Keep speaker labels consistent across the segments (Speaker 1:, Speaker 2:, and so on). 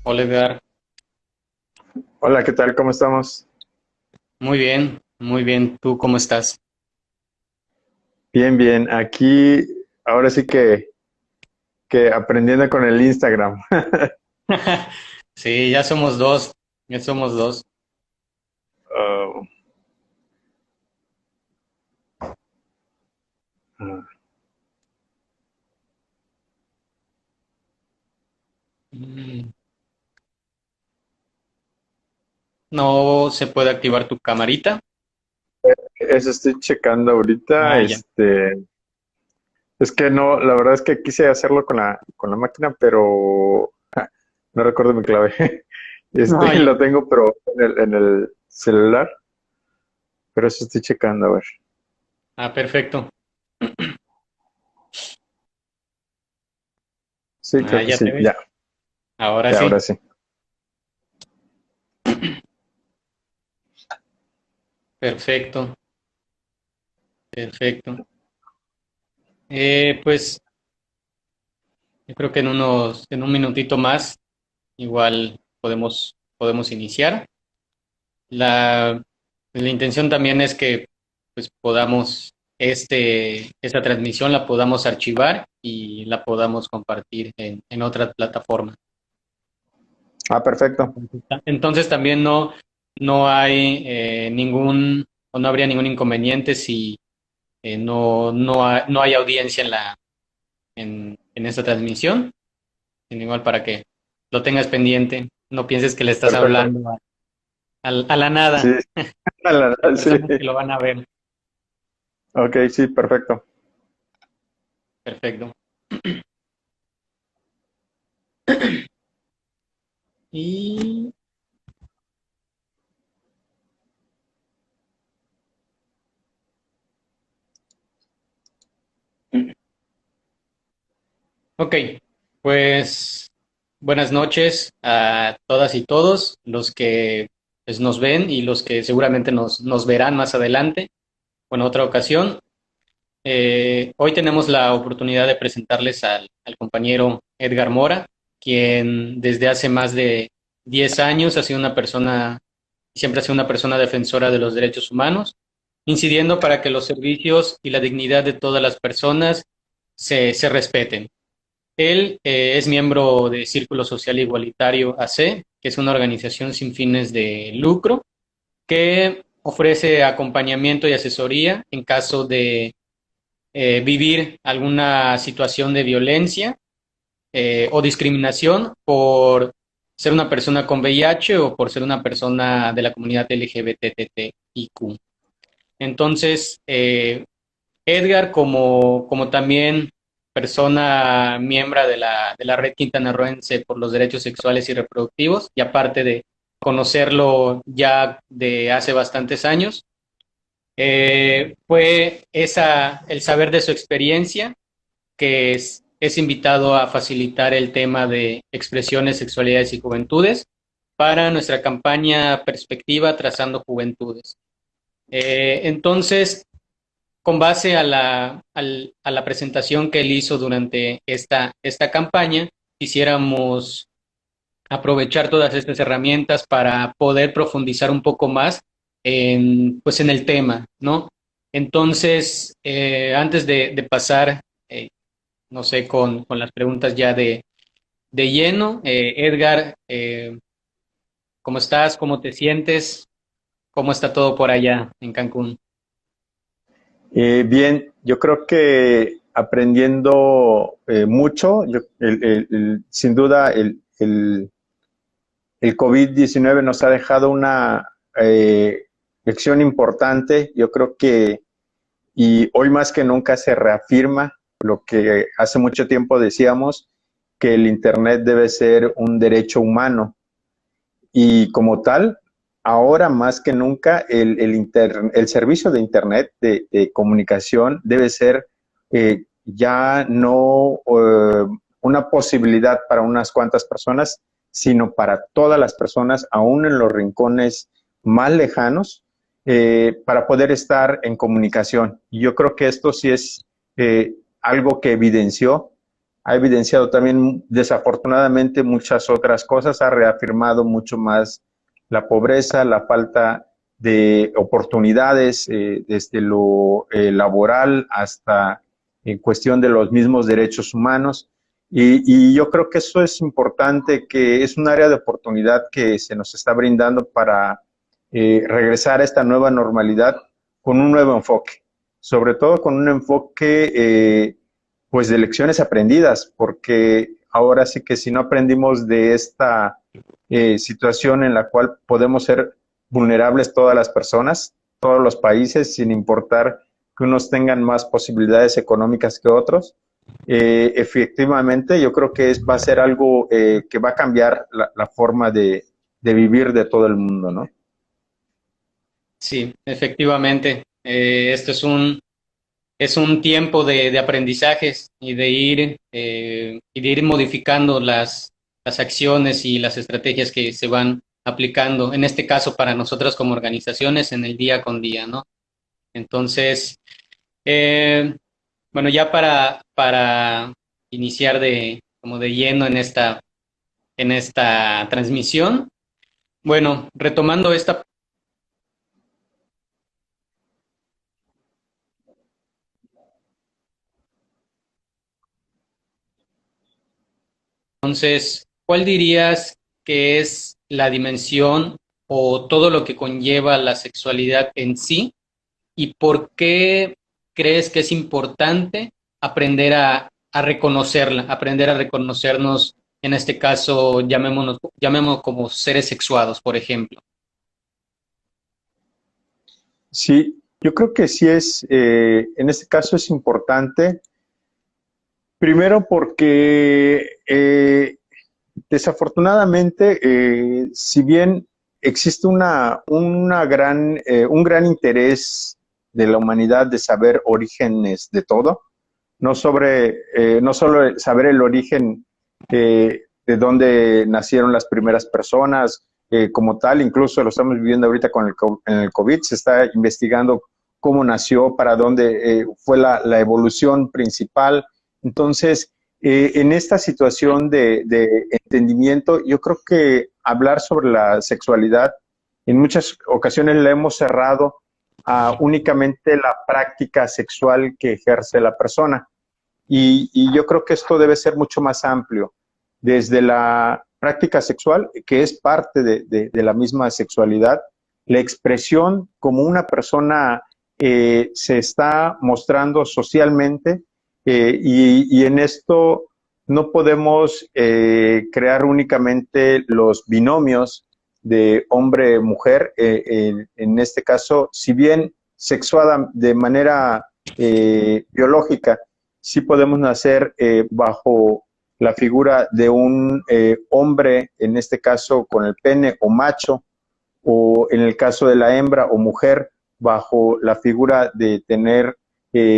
Speaker 1: Hola Edgar,
Speaker 2: Hola, ¿qué tal? ¿Cómo estamos?
Speaker 1: muy bien, muy bien. ¿Tú cómo estás?
Speaker 2: Bien, bien. Aquí, ahora sí que aprendiendo con el Instagram.
Speaker 1: Sí, ya somos dos, ya somos dos.
Speaker 2: Oh, ah.
Speaker 1: Mm, No se puede activar tu camarita.
Speaker 2: Eso estoy checando ahorita.
Speaker 1: Ah, ya.
Speaker 2: Es que no, la verdad es que quise hacerlo con la máquina, pero no recuerdo mi clave.
Speaker 1: Ah, ya.
Speaker 2: Lo tengo, pero en el celular, pero eso estoy checando, a ver.
Speaker 1: Ah, perfecto.
Speaker 2: Sí,
Speaker 1: Ah,
Speaker 2: creo que
Speaker 1: ya te
Speaker 2: sí,
Speaker 1: ves.
Speaker 2: ya,
Speaker 1: Ahora
Speaker 2: ya,
Speaker 1: sí.
Speaker 2: ahora sí.
Speaker 1: Perfecto, perfecto. Pues yo creo que en un minutito más, igual podemos iniciar. La intención también es que pues podamos, esta transmisión la podamos archivar y la podamos compartir en otra plataforma.
Speaker 2: Ah, perfecto.
Speaker 1: Entonces también no hay o no habría ningún inconveniente si no hay audiencia en esta transmisión, sino igual para que lo tengas pendiente, no pienses que le estás
Speaker 2: Perfecto.
Speaker 1: hablando a la
Speaker 2: Sí,
Speaker 1: nada. Hay
Speaker 2: sí.
Speaker 1: personas que lo van a ver.
Speaker 2: Ok, sí, perfecto.
Speaker 1: Perfecto. Y, ok, pues buenas noches a todas y todos los que pues, nos ven y los que seguramente nos verán más adelante o en otra ocasión. Hoy tenemos la oportunidad de presentarles al compañero Edgar Mora, quien desde hace más de 10 años ha sido una persona, siempre ha sido una persona defensora de los derechos humanos, incidiendo para que los servicios y la dignidad de todas las personas se respeten. Él es miembro de Círculo Social Igualitario AC, que es una organización sin fines de lucro que ofrece acompañamiento y asesoría en caso de vivir alguna situación de violencia o discriminación por ser una persona con VIH o por ser una persona de la comunidad LGBTTIQ. Entonces, Edgar, como también persona miembro de la Red Quintanarroense por los Derechos Sexuales y Reproductivos, y aparte de conocerlo ya de hace bastantes años, fue el saber de su experiencia que es invitado a facilitar el tema de expresiones, sexualidades y juventudes para nuestra campaña Perspectiva Trazando Juventudes. Entonces, con base a la presentación que él hizo durante esta campaña, quisiéramos aprovechar todas estas herramientas para poder profundizar un poco más pues en el tema, ¿no? Entonces, antes de pasar, eh, no sé, con las preguntas ya de lleno, Edgar, ¿cómo estás? ¿Cómo te sientes? ¿Cómo está todo por allá en Cancún?
Speaker 2: Bien, yo creo que aprendiendo mucho, sin duda el COVID-19 nos ha dejado una lección importante. Yo creo que, y hoy más que nunca se reafirma lo que hace mucho tiempo decíamos, que el Internet debe ser un derecho humano. Y como tal, ahora más que nunca, el servicio de Internet de comunicación debe ser ya no una posibilidad para unas cuantas personas, sino para todas las personas, aún en los rincones más lejanos, para poder estar en comunicación. Y yo creo que esto sí es algo que evidenció ha evidenciado también desafortunadamente muchas otras cosas, ha reafirmado mucho más la pobreza, la falta de oportunidades, desde lo laboral hasta en cuestión de los mismos derechos humanos. Y yo creo que eso es importante, que es un área de oportunidad que se nos está brindando para regresar a esta nueva normalidad con un nuevo enfoque, sobre todo con un enfoque pues de lecciones aprendidas, porque ahora sí que si no aprendimos de esta situación en la cual podemos ser vulnerables todas las personas, todos los países, sin importar que unos tengan más posibilidades económicas que otros, efectivamente yo creo que va a ser algo que va a cambiar la forma de vivir de todo el mundo, ¿no?
Speaker 1: Sí, efectivamente. Esto es un tiempo de aprendizajes y de ir modificando las acciones y las estrategias que se van aplicando, en este caso para nosotros como organizaciones en el día con día, ¿no? Entonces, eh, bueno, ya para iniciar como de lleno en esta transmisión, bueno, retomando esta. Entonces, ¿cuál dirías que es la dimensión o todo lo que conlleva la sexualidad en sí? ¿Y por qué crees que es importante aprender a reconocerla, aprender a reconocernos, en este caso, llamemos como seres sexuados, por ejemplo?
Speaker 2: Sí, yo creo que sí en este caso es importante, primero porque desafortunadamente, si bien existe un gran interés de la humanidad de saber orígenes de todo, no solo saber el origen de dónde nacieron las primeras personas como tal, incluso lo estamos viviendo ahorita con en el COVID, se está investigando cómo nació, para dónde fue la evolución principal. Entonces, en esta situación de entendimiento, yo creo que hablar sobre la sexualidad en muchas ocasiones la hemos cerrado a únicamente la práctica sexual que ejerce la persona. Y yo creo que esto debe ser mucho más amplio, desde la práctica sexual, que es parte de la misma sexualidad, la expresión como una persona se está mostrando socialmente, y en esto no podemos crear únicamente los binomios de hombre-mujer, en este caso, si bien sexuada de manera biológica, sí podemos nacer bajo la figura de un hombre, en este caso con el pene o macho, o en el caso de la hembra o mujer, bajo la figura de tener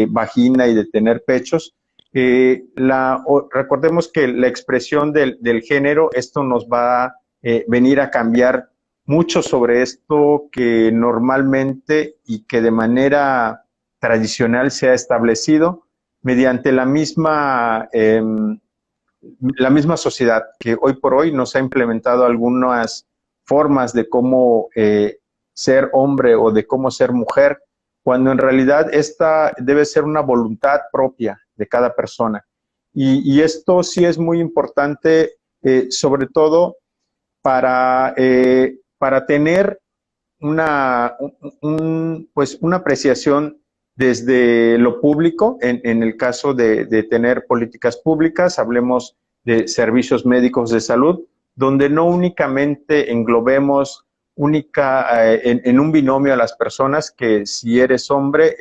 Speaker 2: vagina y de tener pechos. Recordemos que la expresión del género, esto nos va a venir a cambiar mucho sobre esto que normalmente y que de manera tradicional se ha establecido mediante la misma sociedad, que hoy por hoy nos ha implementado algunas formas de cómo ser hombre o de cómo ser mujer, cuando en realidad esta debe ser una voluntad propia de cada persona. Y esto sí es muy importante, sobre todo para tener pues una apreciación desde lo público, en el caso de tener políticas públicas, hablemos de servicios médicos de salud, donde no únicamente englobemos en un binomio a las personas, que si eres hombre,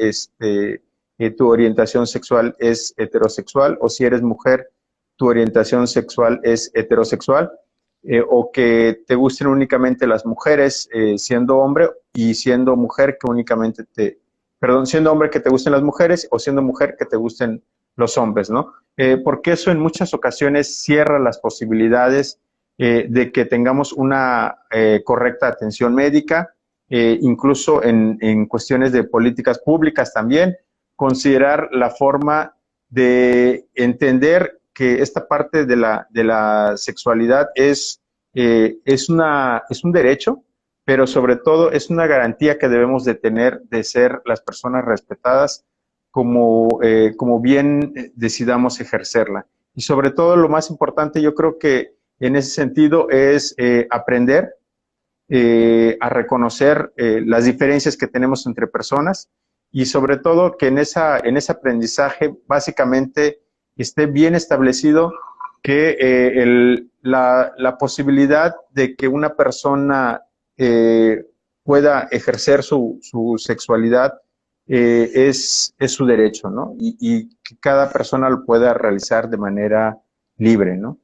Speaker 2: tu orientación sexual es heterosexual, o si eres mujer, tu orientación sexual es heterosexual, o que te gusten únicamente las mujeres siendo hombre, y siendo mujer que únicamente siendo hombre que te gusten las mujeres, o siendo mujer que te gusten los hombres, ¿no? Porque eso en muchas ocasiones cierra las posibilidades de que tengamos una correcta atención médica, incluso en cuestiones de políticas públicas también, considerar la forma de entender que esta parte de la sexualidad es un derecho, pero sobre todo es una garantía que debemos de tener de ser las personas respetadas como bien decidamos ejercerla. Y sobre todo lo más importante, yo creo que en ese sentido es aprender a reconocer las diferencias que tenemos entre personas y sobre todo que en ese aprendizaje básicamente esté bien establecido que la posibilidad de que una persona pueda ejercer su sexualidad es su derecho, ¿no? Y que cada persona lo pueda realizar de manera libre, ¿no?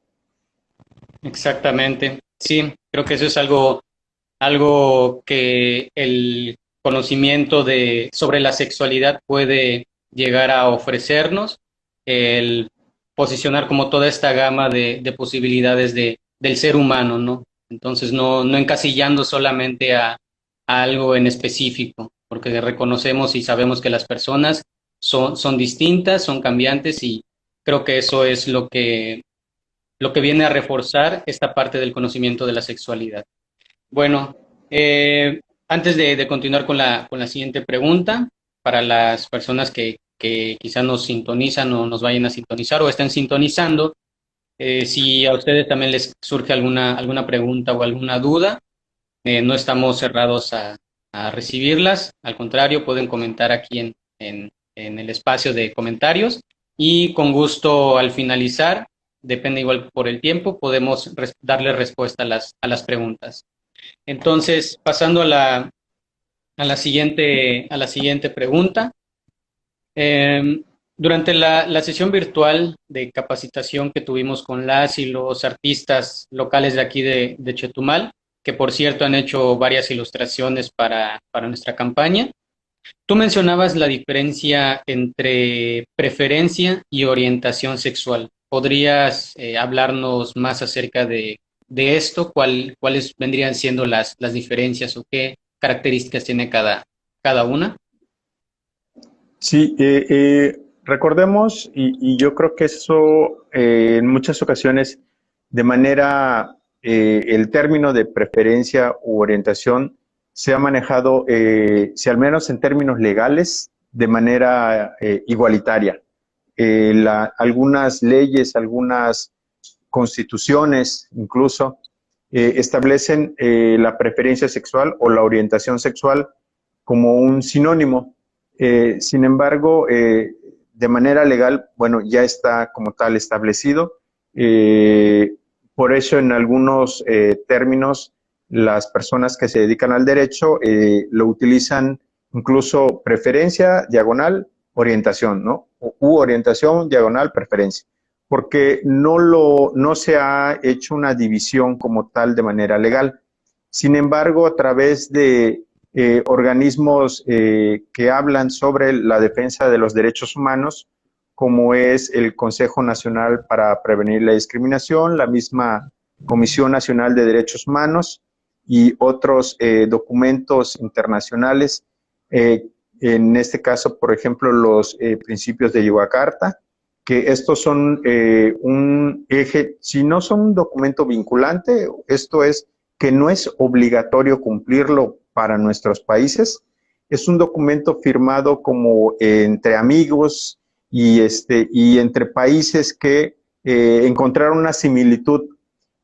Speaker 1: Exactamente. Sí, creo que eso es algo que el conocimiento sobre la sexualidad puede llegar a ofrecernos, el posicionar como toda esta gama de posibilidades del ser humano, ¿no? Entonces, no encasillando solamente a algo en específico, porque reconocemos y sabemos que las personas son distintas, son cambiantes y creo que eso es lo que viene a reforzar esta parte del conocimiento de la sexualidad. Bueno, antes de continuar con la siguiente pregunta, para las personas que quizás nos sintonizan o nos vayan a sintonizar o estén sintonizando, si a ustedes también les surge alguna pregunta o alguna duda, no estamos cerrados a recibirlas. Al contrario, pueden comentar aquí en el espacio de comentarios y con gusto al finalizar, depende igual por el tiempo, podemos darle respuesta a las preguntas. Entonces, pasando a la siguiente pregunta. Durante la sesión virtual de capacitación que tuvimos con las y los artistas locales de aquí de Chetumal, que por cierto han hecho varias ilustraciones para nuestra campaña, tú mencionabas la diferencia entre preferencia y orientación sexual. ¿Podrías hablarnos más acerca de esto? ¿Cuáles vendrían siendo las diferencias o qué características tiene cada una?
Speaker 2: Sí, recordemos, y yo creo que eso en muchas ocasiones, de manera, el término de preferencia u orientación se ha manejado, si al menos en términos legales, de manera igualitaria. Algunas leyes, algunas constituciones incluso, establecen la preferencia sexual o la orientación sexual como un sinónimo. Sin embargo, de manera legal, bueno, ya está como tal establecido. Por eso en algunos términos, las personas que se dedican al derecho lo utilizan incluso preferencia, diagonal, orientación, ¿no? U orientación, diagonal, preferencia. Porque no se ha hecho una división como tal de manera legal. Sin embargo, a través de organismos que hablan sobre la defensa de los derechos humanos, como es el Consejo Nacional para Prevenir la Discriminación, la misma Comisión Nacional de Derechos Humanos y otros documentos internacionales, en este caso, por ejemplo, los principios de Yakarta, que estos son un eje, si no son un documento vinculante, esto es que no es obligatorio cumplirlo para nuestros países. Es un documento firmado como entre amigos y entre países que encontraron una similitud.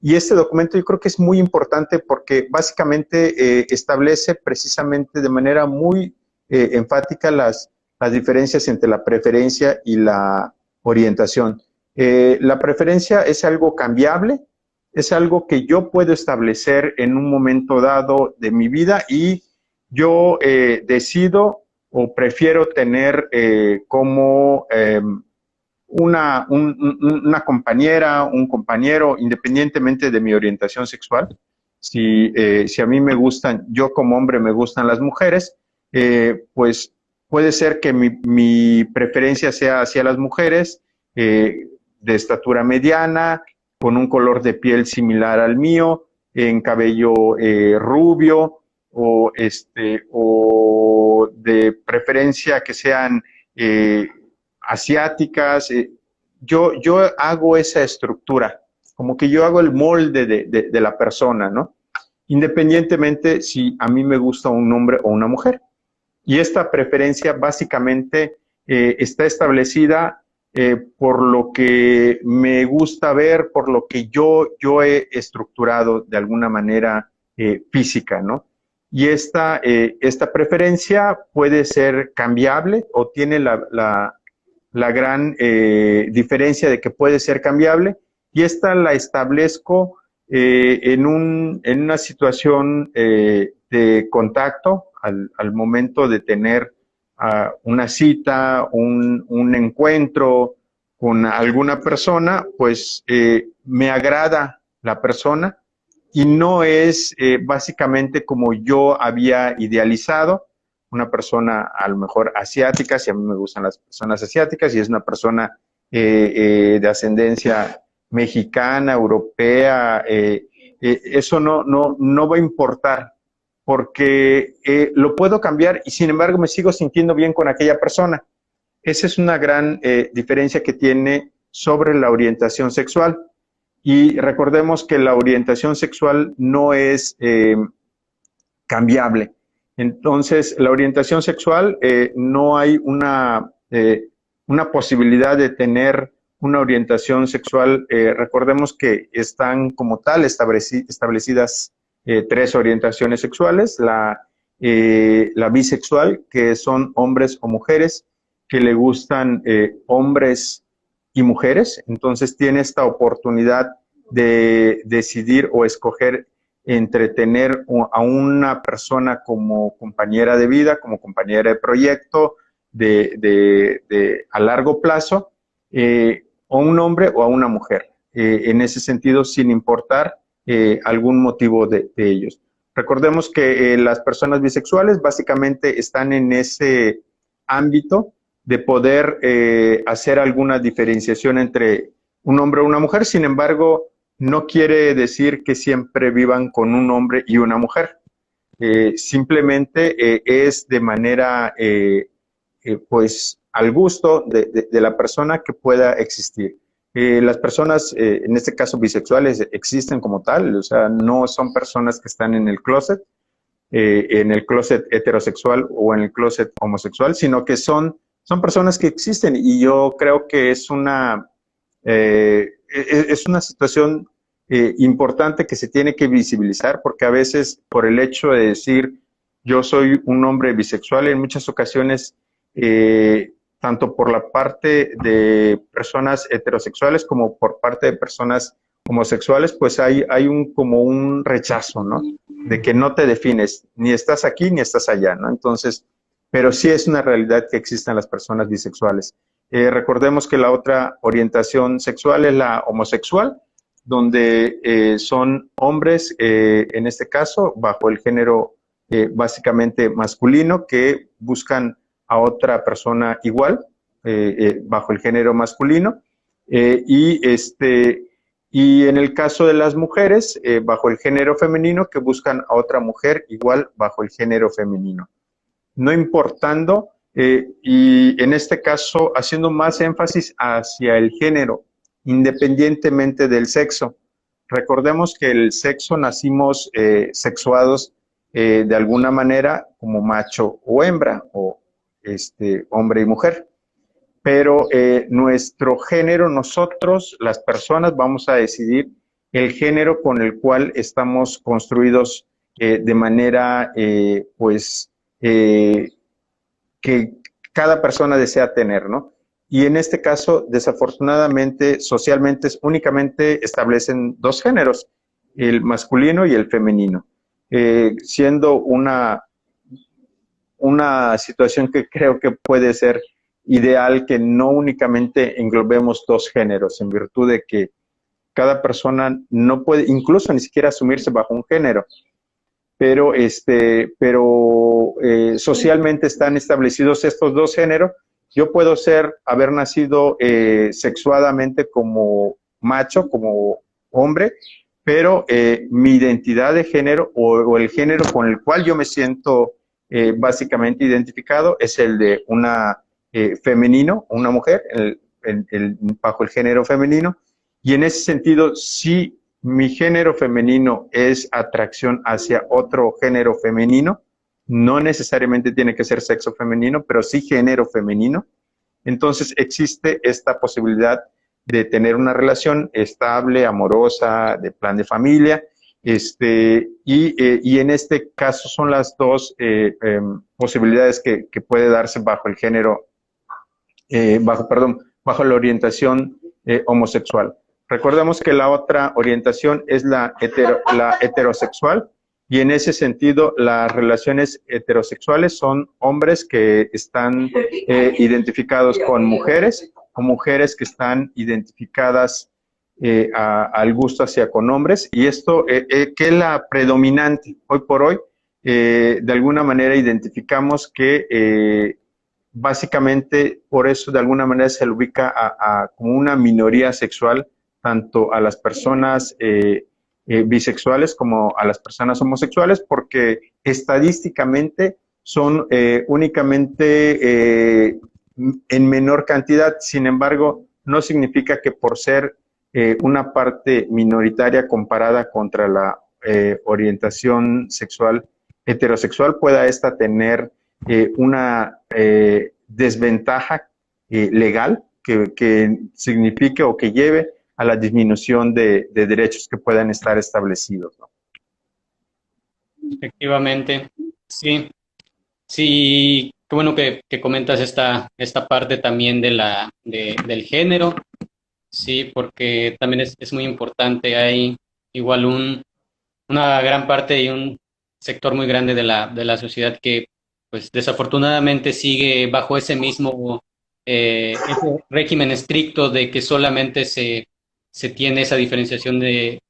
Speaker 2: Y este documento yo creo que es muy importante porque básicamente establece precisamente de manera muy enfática las diferencias entre la preferencia y la orientación. La preferencia es algo cambiable, es algo que yo puedo establecer en un momento dado de mi vida y yo decido o prefiero tener como una compañera, un compañero, independientemente de mi orientación sexual. Si a mí me gustan, yo como hombre me gustan las mujeres, pues puede ser que mi preferencia sea hacia las mujeres, de estatura mediana, con un color de piel similar al mío, en cabello rubio, o de preferencia que sean asiáticas, yo hago esa estructura, como que yo hago el molde de la persona, ¿no? Independientemente si a mí me gusta un hombre o una mujer. Y esta preferencia básicamente está establecida por lo que me gusta ver, por lo que yo he estructurado de alguna manera física, ¿no? Y esta preferencia puede ser cambiable o tiene la gran diferencia de que puede ser cambiable, y esta la establezco en una situación de contacto al momento de tener una cita, un encuentro con alguna persona, pues me agrada la persona y no es básicamente como yo había idealizado, una persona a lo mejor asiática, si a mí me gustan las personas asiáticas, y es una persona de ascendencia mexicana, europea, eso no va a importar, porque lo puedo cambiar y sin embargo me sigo sintiendo bien con aquella persona. Esa es una gran diferencia que tiene sobre la orientación sexual. Y recordemos que la orientación sexual no es cambiable. Entonces, la orientación sexual no hay una posibilidad de tener una orientación sexual. Recordemos que están como tal establecidas tres orientaciones sexuales: la bisexual, que son hombres o mujeres que le gustan hombres y mujeres, entonces tiene esta oportunidad de decidir o escoger entre tener a una persona como compañera de vida, como compañera de proyecto, a largo plazo, o un hombre o a una mujer, en ese sentido, sin importar algún motivo de ellos. Recordemos que las personas bisexuales básicamente están en ese ámbito de poder hacer alguna diferenciación entre un hombre o una mujer. Sin embargo, no quiere decir que siempre vivan con un hombre y una mujer. Simplemente es de manera, pues, al gusto de la persona que pueda existir. Las personas, en este caso bisexuales, existen como tal, o sea, no son personas que están en el closet heterosexual o en el closet homosexual, sino que son personas que existen, y yo creo que es una situación importante que se tiene que visibilizar, porque a veces por el hecho de decir yo soy un hombre bisexual, en muchas ocasiones, tanto por la parte de personas heterosexuales como por parte de personas homosexuales, pues hay como un rechazo, ¿no? De que no te defines, ni estás aquí ni estás allá, ¿no? Entonces, pero sí es una realidad que existen las personas bisexuales. Recordemos que la otra orientación sexual es la homosexual, donde son hombres, en este caso, bajo el género básicamente masculino, que buscan a otra persona igual, bajo el género masculino, y en el caso de las mujeres, bajo el género femenino, que buscan a otra mujer igual bajo el género femenino. No importando, y en este caso haciendo más énfasis hacia el género, independientemente del sexo. Recordemos que el sexo nacimos sexuados de alguna manera como macho o hembra, o hombre y mujer. Pero nuestro género, nosotros, las personas, vamos a decidir el género con el cual estamos construidos de manera, que cada persona desea tener, ¿no? Y en este caso, desafortunadamente, socialmente, únicamente establecen dos géneros, el masculino y el femenino, siendo una situación que creo que puede ser ideal, que no únicamente englobemos dos géneros, en virtud de que cada persona no puede, incluso ni siquiera asumirse bajo un género, pero socialmente están establecidos estos dos géneros. Yo puedo haber nacido sexuadamente como macho, como hombre, pero mi identidad de género o el género con el cual yo me siento básicamente identificado es el de una femenino, una mujer, bajo el género femenino, y en ese sentido, si mi género femenino es atracción hacia otro género femenino, no necesariamente tiene que ser sexo femenino, pero sí género femenino, entonces existe esta posibilidad de tener una relación estable, amorosa, de plan de familia, y en este caso son las dos posibilidades que puede darse bajo el género, bajo la orientación homosexual. Recordemos que la otra orientación es la heterosexual, y en ese sentido las relaciones heterosexuales son hombres que están identificados con mujeres, o mujeres que están identificadas al gusto hacia con hombres, y esto que es la predominante. Hoy por hoy, de alguna manera identificamos que básicamente por eso de alguna manera se le ubica como una minoría sexual, tanto a las personas bisexuales como a las personas homosexuales, porque estadísticamente son únicamente en menor cantidad. Sin embargo, no significa que por ser una parte minoritaria comparada contra la orientación sexual heterosexual pueda esta tener una desventaja legal que signifique o que lleve a la disminución de derechos que puedan estar establecidos, ¿no?
Speaker 1: Efectivamente, sí. Sí, qué bueno que comentas esta parte también del género, sí, porque también es muy importante. Hay igual una gran parte y un sector muy grande de la sociedad que, pues, desafortunadamente sigue bajo ese mismo ese régimen estricto de que solamente se tiene esa diferenciación de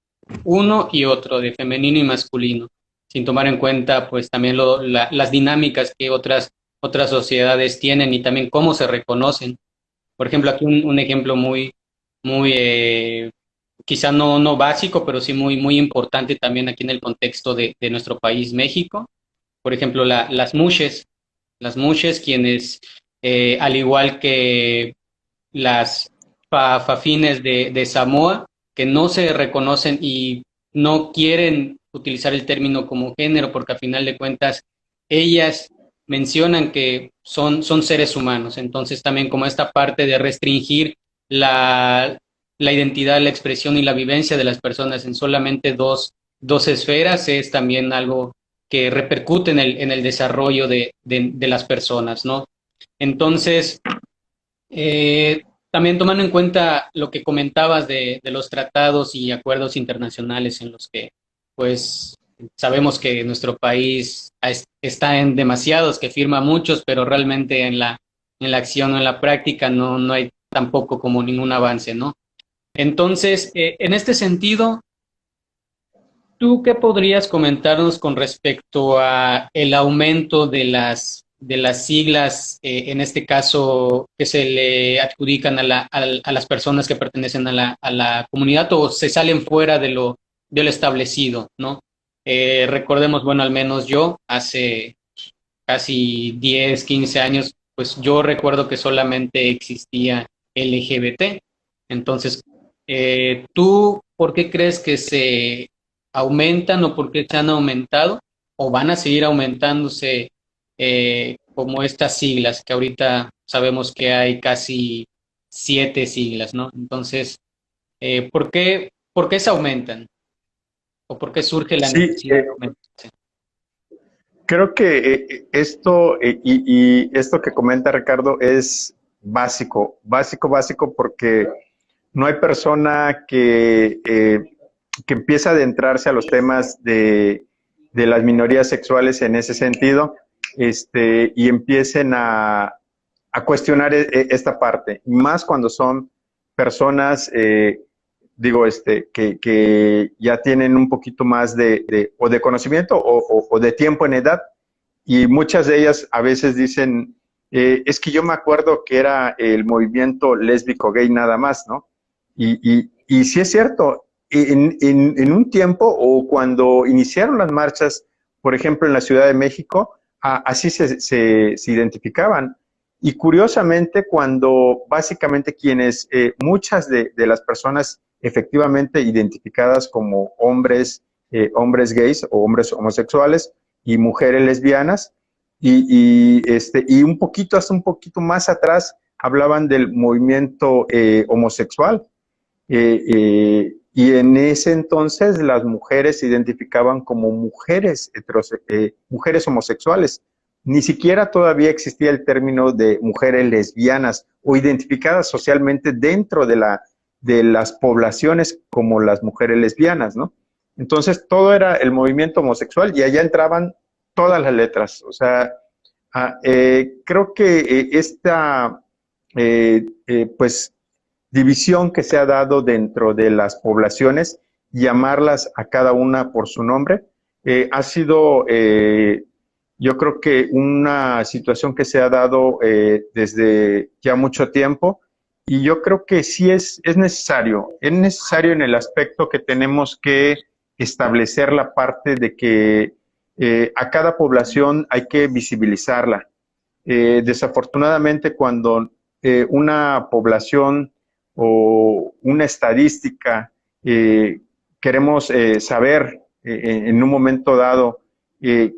Speaker 1: uno y otro, de femenino y masculino, sin tomar en cuenta pues también las dinámicas que otras sociedades tienen y también cómo se reconocen. Por ejemplo, aquí un ejemplo muy quizá no básico, pero sí muy importante también aquí en el contexto de nuestro país, México. Por ejemplo, las mushes quienes, al igual que las fafines de Samoa, que no se reconocen y no quieren utilizar el término como género, porque a final de cuentas ellas mencionan que son seres humanos. Entonces también como esta parte de restringir la identidad, la expresión y la vivencia de las personas en solamente dos esferas es también algo que repercute en el desarrollo de las personas, ¿no? Entonces, también tomando en cuenta lo que comentabas de los tratados y acuerdos internacionales en los que, pues, sabemos que nuestro país está en demasiados, que firma muchos, pero realmente en la acción o en la práctica no hay tampoco como ningún avance, ¿no? Entonces, en este sentido, ¿tú qué podrías comentarnos con respecto a el aumento de las siglas, en este caso, que se le adjudican a las personas que pertenecen a la comunidad o se salen fuera de lo establecido, ¿no? Recordemos, bueno, al menos yo, hace casi 10 15 años, pues yo recuerdo que solamente existía LGBT. Entonces, ¿tú por qué crees que se aumentan o por qué se han aumentado o van a seguir aumentándose, como estas siglas, que ahorita sabemos que hay casi 7 siglas, ¿no? Entonces, ¿por qué se aumentan? ¿O por qué surge la
Speaker 2: Sí,
Speaker 1: necesidad de aumentarse?
Speaker 2: creo que esto y esto que comenta Ricardo es básico, básico, básico, porque no hay persona que empiece a adentrarse a los temas de las minorías sexuales en ese sentido, y empiecen a cuestionar esta parte, más cuando son personas, digo, que ya tienen un poquito más o de conocimiento o de tiempo en edad, y muchas de ellas a veces dicen, es que yo me acuerdo que era el movimiento lésbico gay nada más, ¿no? Y sí es cierto, en un tiempo o cuando iniciaron las marchas, por ejemplo, en la Ciudad de México, así se identificaban. Y curiosamente, cuando básicamente quienes, muchas de las personas efectivamente identificadas como hombres, hombres gays o hombres homosexuales y mujeres lesbianas, y un poquito, hasta un poquito más atrás, hablaban del movimiento homosexual. Y en ese entonces las mujeres se identificaban como mujeres, mujeres homosexuales. Ni siquiera todavía existía el término de mujeres lesbianas o identificadas socialmente dentro de las poblaciones como las mujeres lesbianas, ¿no? Entonces todo era el movimiento homosexual y allá entraban todas las letras. O sea, creo que esta, pues, división que se ha dado dentro de las poblaciones, llamarlas a cada una por su nombre, ha sido, yo creo que una situación que se ha dado desde ya mucho tiempo, y yo creo que sí es necesario en el aspecto que tenemos que establecer la parte de que a cada población hay que visibilizarla. Desafortunadamente, cuando una población o una estadística, queremos saber en un momento dado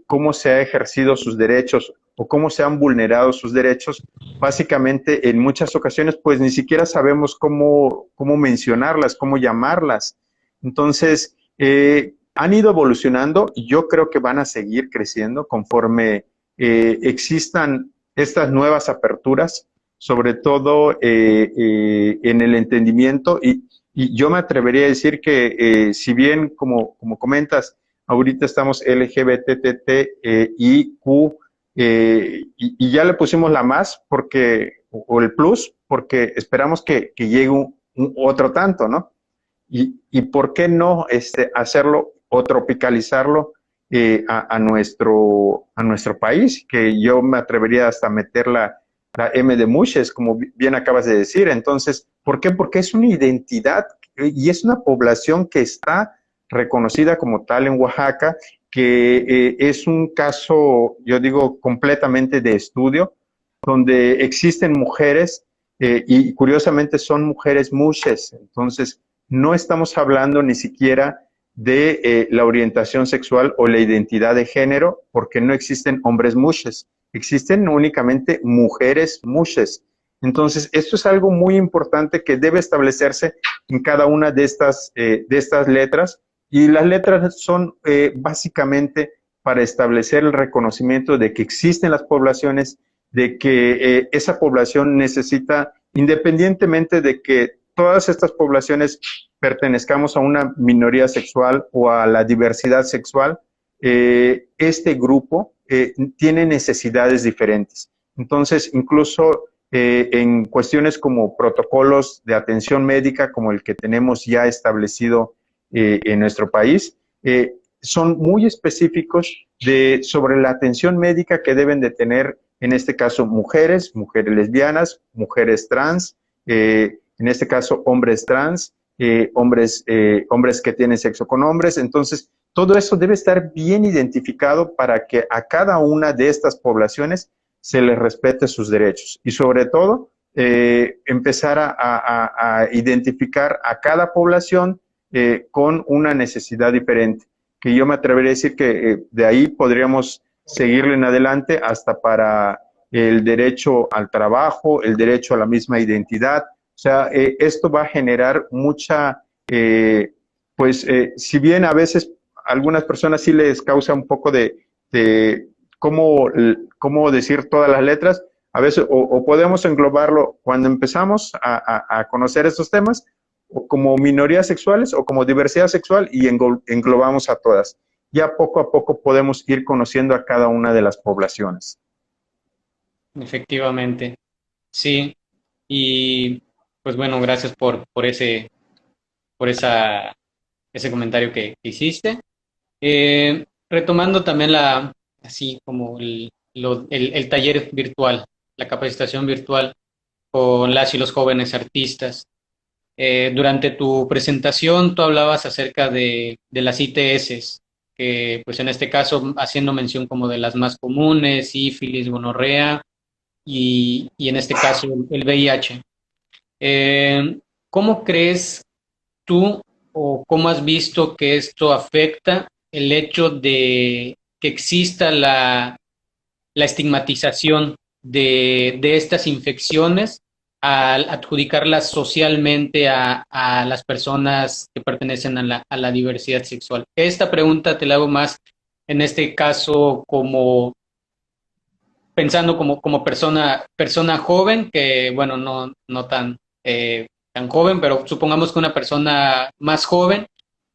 Speaker 2: cómo se ha ejercido sus derechos o cómo se han vulnerado sus derechos, básicamente en muchas ocasiones pues ni siquiera sabemos cómo mencionarlas, cómo llamarlas. Entonces, han ido evolucionando y yo creo que van a seguir creciendo conforme existan estas nuevas aperturas, sobre todo en el entendimiento, y yo me atrevería a decir que si bien, como comentas, ahorita estamos LGBTTIQ, y ya le pusimos la más, o el plus, porque esperamos que llegue otro tanto, ¿no? Y por qué no hacerlo o tropicalizarlo a nuestro país, que yo me atrevería hasta meter la M de Mushes, como bien acabas de decir. Entonces, ¿por qué? Porque es una identidad y es una población que está reconocida como tal en Oaxaca, que es un caso, yo digo, completamente de estudio, donde existen mujeres y curiosamente son mujeres mushes. Entonces, no estamos hablando ni siquiera de la orientación sexual o la identidad de género, porque no existen hombres mushes, existen únicamente mujeres mushes. Entonces, esto es algo muy importante que debe establecerse en cada una de estas letras, y las letras son básicamente para establecer el reconocimiento de que existen las poblaciones, de que esa población necesita, independientemente de que todas estas poblaciones pertenezcamos a una minoría sexual o a la diversidad sexual, este grupo tiene necesidades diferentes. Entonces, incluso en cuestiones como protocolos de atención médica, como el que tenemos ya establecido en nuestro país, son muy específicos sobre la atención médica que deben de tener, en este caso, mujeres lesbianas, mujeres trans, en este caso, hombres trans, hombres que tienen sexo con hombres. Entonces, todo eso debe estar bien identificado para que a cada una de estas poblaciones se les respete sus derechos y sobre todo empezar a identificar a cada población con una necesidad diferente, que yo me atrevería a decir que de ahí podríamos seguirle en adelante hasta para el derecho al trabajo, el derecho a la misma identidad. O sea, esto va a generar mucha, si bien a veces a algunas personas sí les causa un poco de cómo decir todas las letras, a veces o podemos englobarlo cuando empezamos a conocer estos temas, o como minorías sexuales o como diversidad sexual, y englobamos a todas. Ya poco a poco podemos ir conociendo a cada una de las poblaciones.
Speaker 1: Efectivamente, sí. Y pues bueno, gracias por ese comentario que hiciste. Retomando también así como el taller virtual, la capacitación virtual con las y los jóvenes artistas. Durante tu presentación tú hablabas acerca de las ITS, que pues en este caso haciendo mención como de las más comunes, sífilis, gonorrea, y en este caso el VIH. ¿Cómo crees tú o cómo has visto que esto afecta el hecho de que exista la estigmatización de estas infecciones al adjudicarlas socialmente a las personas que pertenecen a la diversidad sexual? Esta pregunta te la hago más en este caso como pensando como persona joven, que bueno, no tan joven, pero supongamos que una persona más joven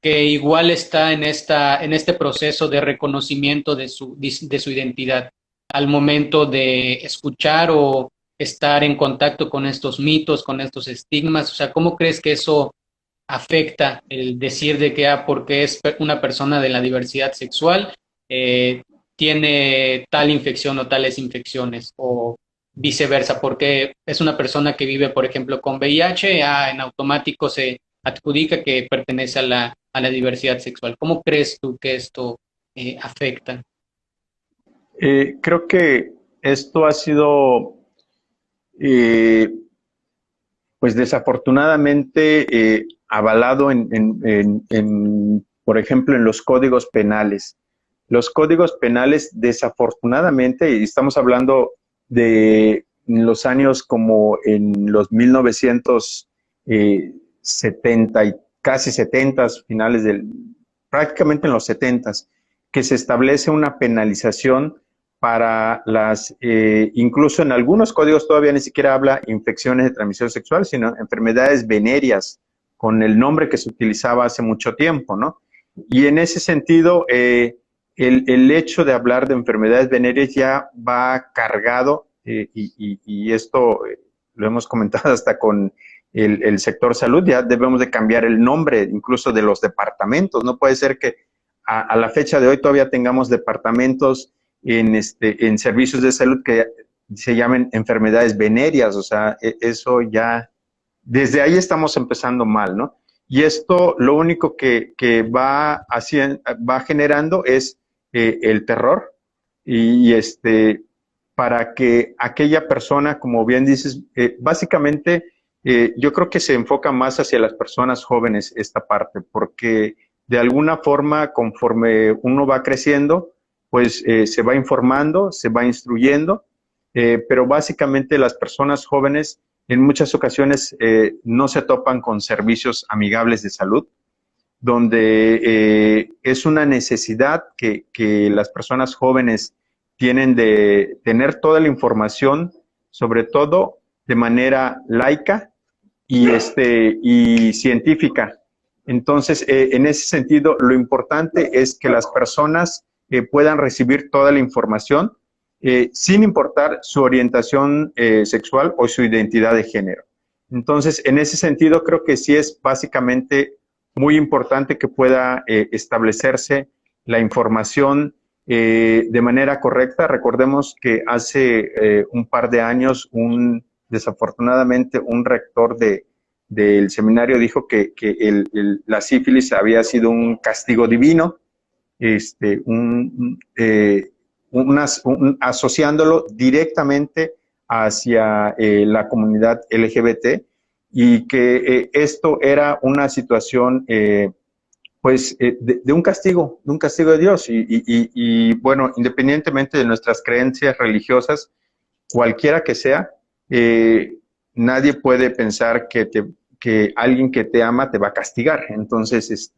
Speaker 1: que igual está en este proceso de reconocimiento de su identidad al momento de escuchar o estar en contacto con estos mitos, con estos estigmas. O sea, ¿cómo crees que eso afecta el decir de que porque es una persona de la diversidad sexual, eh, tiene tal infección o tales infecciones, o viceversa, porque es una persona que vive, por ejemplo, con VIH, en automático se adjudica que pertenece a la diversidad sexual? ¿Cómo crees tú que esto afecta?
Speaker 2: Creo que esto ha sido, eh, pues desafortunadamente, avalado por ejemplo, en los códigos penales. Los códigos penales, desafortunadamente, y estamos hablando de los años como en los 1970 y casi 70, finales prácticamente en los 70, que se establece una penalización para incluso en algunos códigos todavía ni siquiera habla infecciones de transmisión sexual, sino enfermedades venéreas, con el nombre que se utilizaba hace mucho tiempo, ¿no? Y en ese sentido, el hecho de hablar de enfermedades venéreas ya va cargado, y esto lo hemos comentado hasta con el sector salud, ya debemos de cambiar el nombre incluso de los departamentos. No puede ser que a la fecha de hoy todavía tengamos departamentos en servicios de salud que se llamen enfermedades venéreas. O sea, eso ya, desde ahí estamos empezando mal, ¿no? Y esto lo único que va generando es el terror, y para que aquella persona, como bien dices, básicamente yo creo que se enfoca más hacia las personas jóvenes esta parte, porque de alguna forma, conforme uno va creciendo, pues se va informando, se va instruyendo, pero básicamente las personas jóvenes en muchas ocasiones no se topan con servicios amigables de salud, donde es una necesidad que las personas jóvenes tienen de tener toda la información, sobre todo de manera laica y científica. Entonces, en ese sentido, lo importante es que las personas puedan recibir toda la información, sin importar su orientación sexual o su identidad de género. Entonces, en ese sentido, creo que sí es básicamente muy importante que pueda establecerse la información de manera correcta. Recordemos que hace un par de años, desafortunadamente, un rector del seminario dijo que la sífilis había sido un castigo divino, asociándolo directamente hacia la comunidad LGBT, y que esto era una situación de un castigo de Dios. Bueno, independientemente de nuestras creencias religiosas, cualquiera que sea, nadie puede pensar que alguien que te ama te va a castigar. Entonces,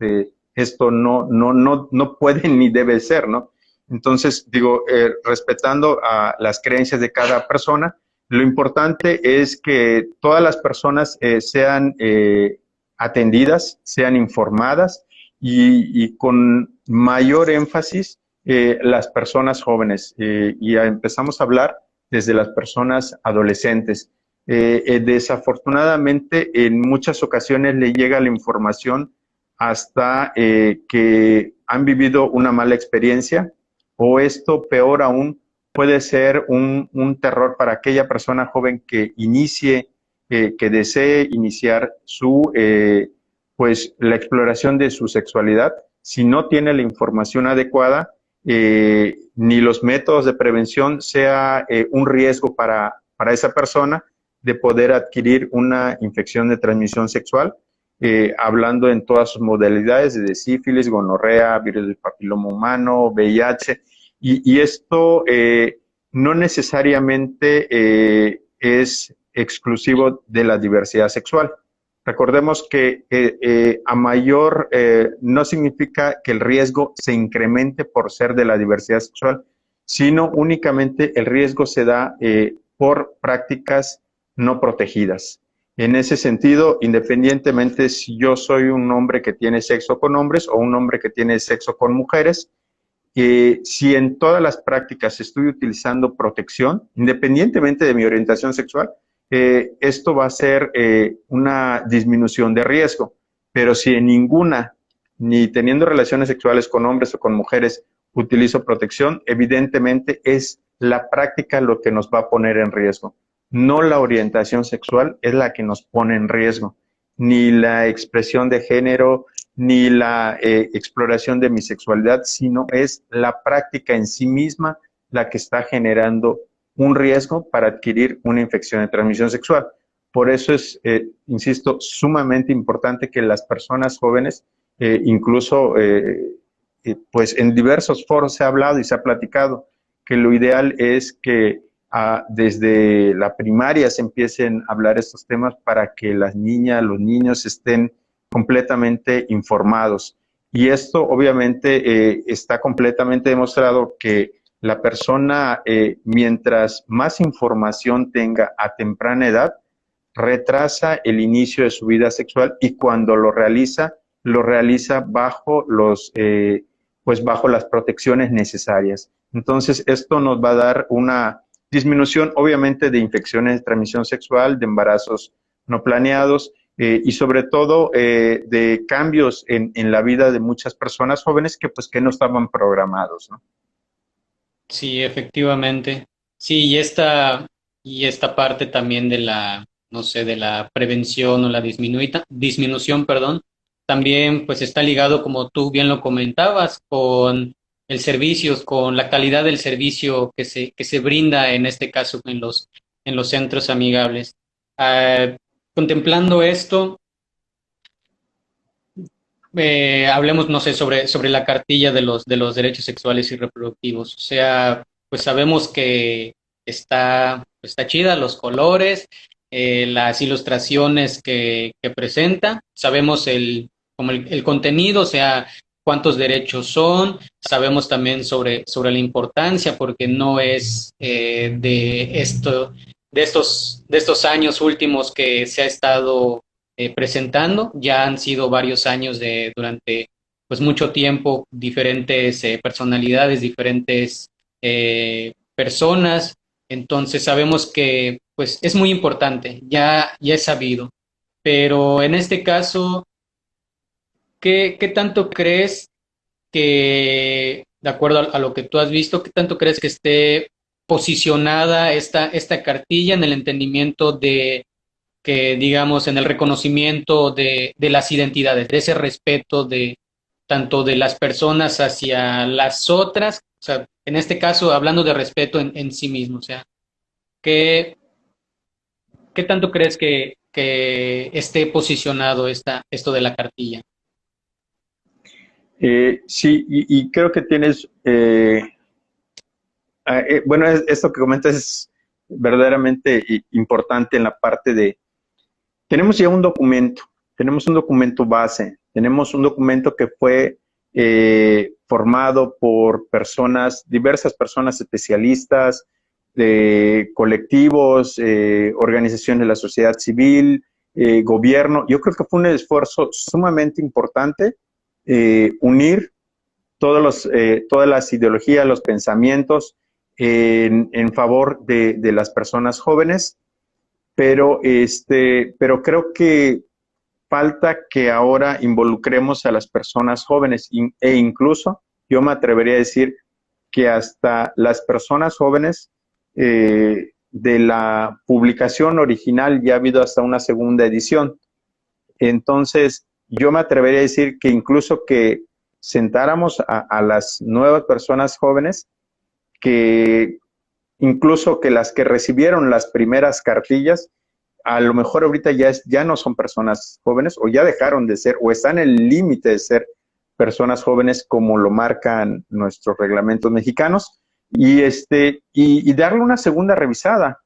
Speaker 2: esto no puede ni debe ser, ¿no? Entonces, digo, respetando a las creencias de cada persona, lo importante es que todas las personas sean atendidas, sean informadas, y con mayor énfasis las personas jóvenes. Y empezamos a hablar desde las personas adolescentes. Desafortunadamente, en muchas ocasiones le llega la información hasta que han vivido una mala experiencia, o esto, peor aún, puede ser un terror para aquella persona joven que que desee iniciar la exploración de su sexualidad. Si no tiene la información adecuada, ni los métodos de prevención, sea un riesgo para esa persona de poder adquirir una infección de transmisión sexual, hablando en todas sus modalidades de sífilis, gonorrea, virus del papiloma humano, VIH, y esto no necesariamente es exclusivo de la diversidad sexual. Recordemos que a mayor no significa que el riesgo se incremente por ser de la diversidad sexual, sino únicamente el riesgo se da por prácticas no protegidas. En ese sentido, independientemente si yo soy un hombre que tiene sexo con hombres o un hombre que tiene sexo con mujeres, si en todas las prácticas estoy utilizando protección, independientemente de mi orientación sexual, esto va a ser una disminución de riesgo. Pero si en ninguna, ni teniendo relaciones sexuales con hombres o con mujeres, utilizo protección, evidentemente es la práctica lo que nos va a poner en riesgo. No la orientación sexual es la que nos pone en riesgo, ni la expresión de género, ni la exploración de mi sexualidad, sino es la práctica en sí misma la que está generando un riesgo para adquirir una infección de transmisión sexual. Por eso es, insisto, sumamente importante que las personas jóvenes, incluso pues en diversos foros se ha hablado y se ha platicado que lo ideal es que desde la primaria se empiecen a hablar estos temas para que las niñas, los niños estén completamente informados. Y esto obviamente está completamente demostrado que la persona, mientras más información tenga a temprana edad, retrasa el inicio de su vida sexual y cuando lo realiza bajo pues bajo las protecciones necesarias. Entonces, esto nos va a dar una disminución, obviamente, de infecciones de transmisión sexual, de embarazos no planeados, y sobre todo de cambios en la vida de muchas personas jóvenes que pues que no estaban programados, ¿no?
Speaker 1: Sí, efectivamente. Sí, y esta parte también de la, no sé, de la prevención o la disminución, perdón, también pues está ligado, como tú bien lo comentabas, con el servicio, con la calidad del servicio que se brinda en este caso en los centros amigables. Ah, contemplando esto, hablemos, no sé, sobre la cartilla de los derechos sexuales y reproductivos. O sea, pues sabemos que está chida, los colores, las ilustraciones que presenta, sabemos como el contenido, o sea, cuántos derechos son, sabemos también sobre la importancia, porque no es de estos años últimos que se ha estado presentando. Ya han sido varios años durante pues mucho tiempo, diferentes personalidades, diferentes personas. Entonces sabemos que pues es muy importante, ya es sabido. Pero en este caso, ¿qué tanto crees que, de acuerdo a lo que tú has visto, qué tanto crees que esté posicionada esta cartilla en el entendimiento de que, digamos, en el reconocimiento de las identidades, de ese respeto de tanto de las personas hacia las otras, o sea, en este caso, hablando de respeto en sí mismo, o sea, ¿qué, qué tanto crees que esté posicionado esto de la cartilla?
Speaker 2: Sí, y creo que tienes, bueno, esto que comentas es verdaderamente importante en la parte de, tenemos ya tenemos un documento base, tenemos un documento que fue formado por personas, diversas personas especialistas, colectivos, organizaciones de la sociedad civil, gobierno. Yo creo que fue un esfuerzo sumamente importante unir todas las ideologías, los pensamientos en favor de las personas jóvenes, pero creo que falta que ahora involucremos a las personas jóvenes e incluso yo me atrevería a decir que hasta las personas jóvenes de la publicación original ya ha habido hasta una segunda edición. Entonces, yo me atrevería a decir que incluso que sentáramos a las nuevas personas jóvenes que incluso que las que recibieron las primeras cartillas, a lo mejor ahorita ya no son personas jóvenes o ya dejaron de ser o están en el límite de ser personas jóvenes como lo marcan nuestros reglamentos mexicanos y darle una segunda revisada,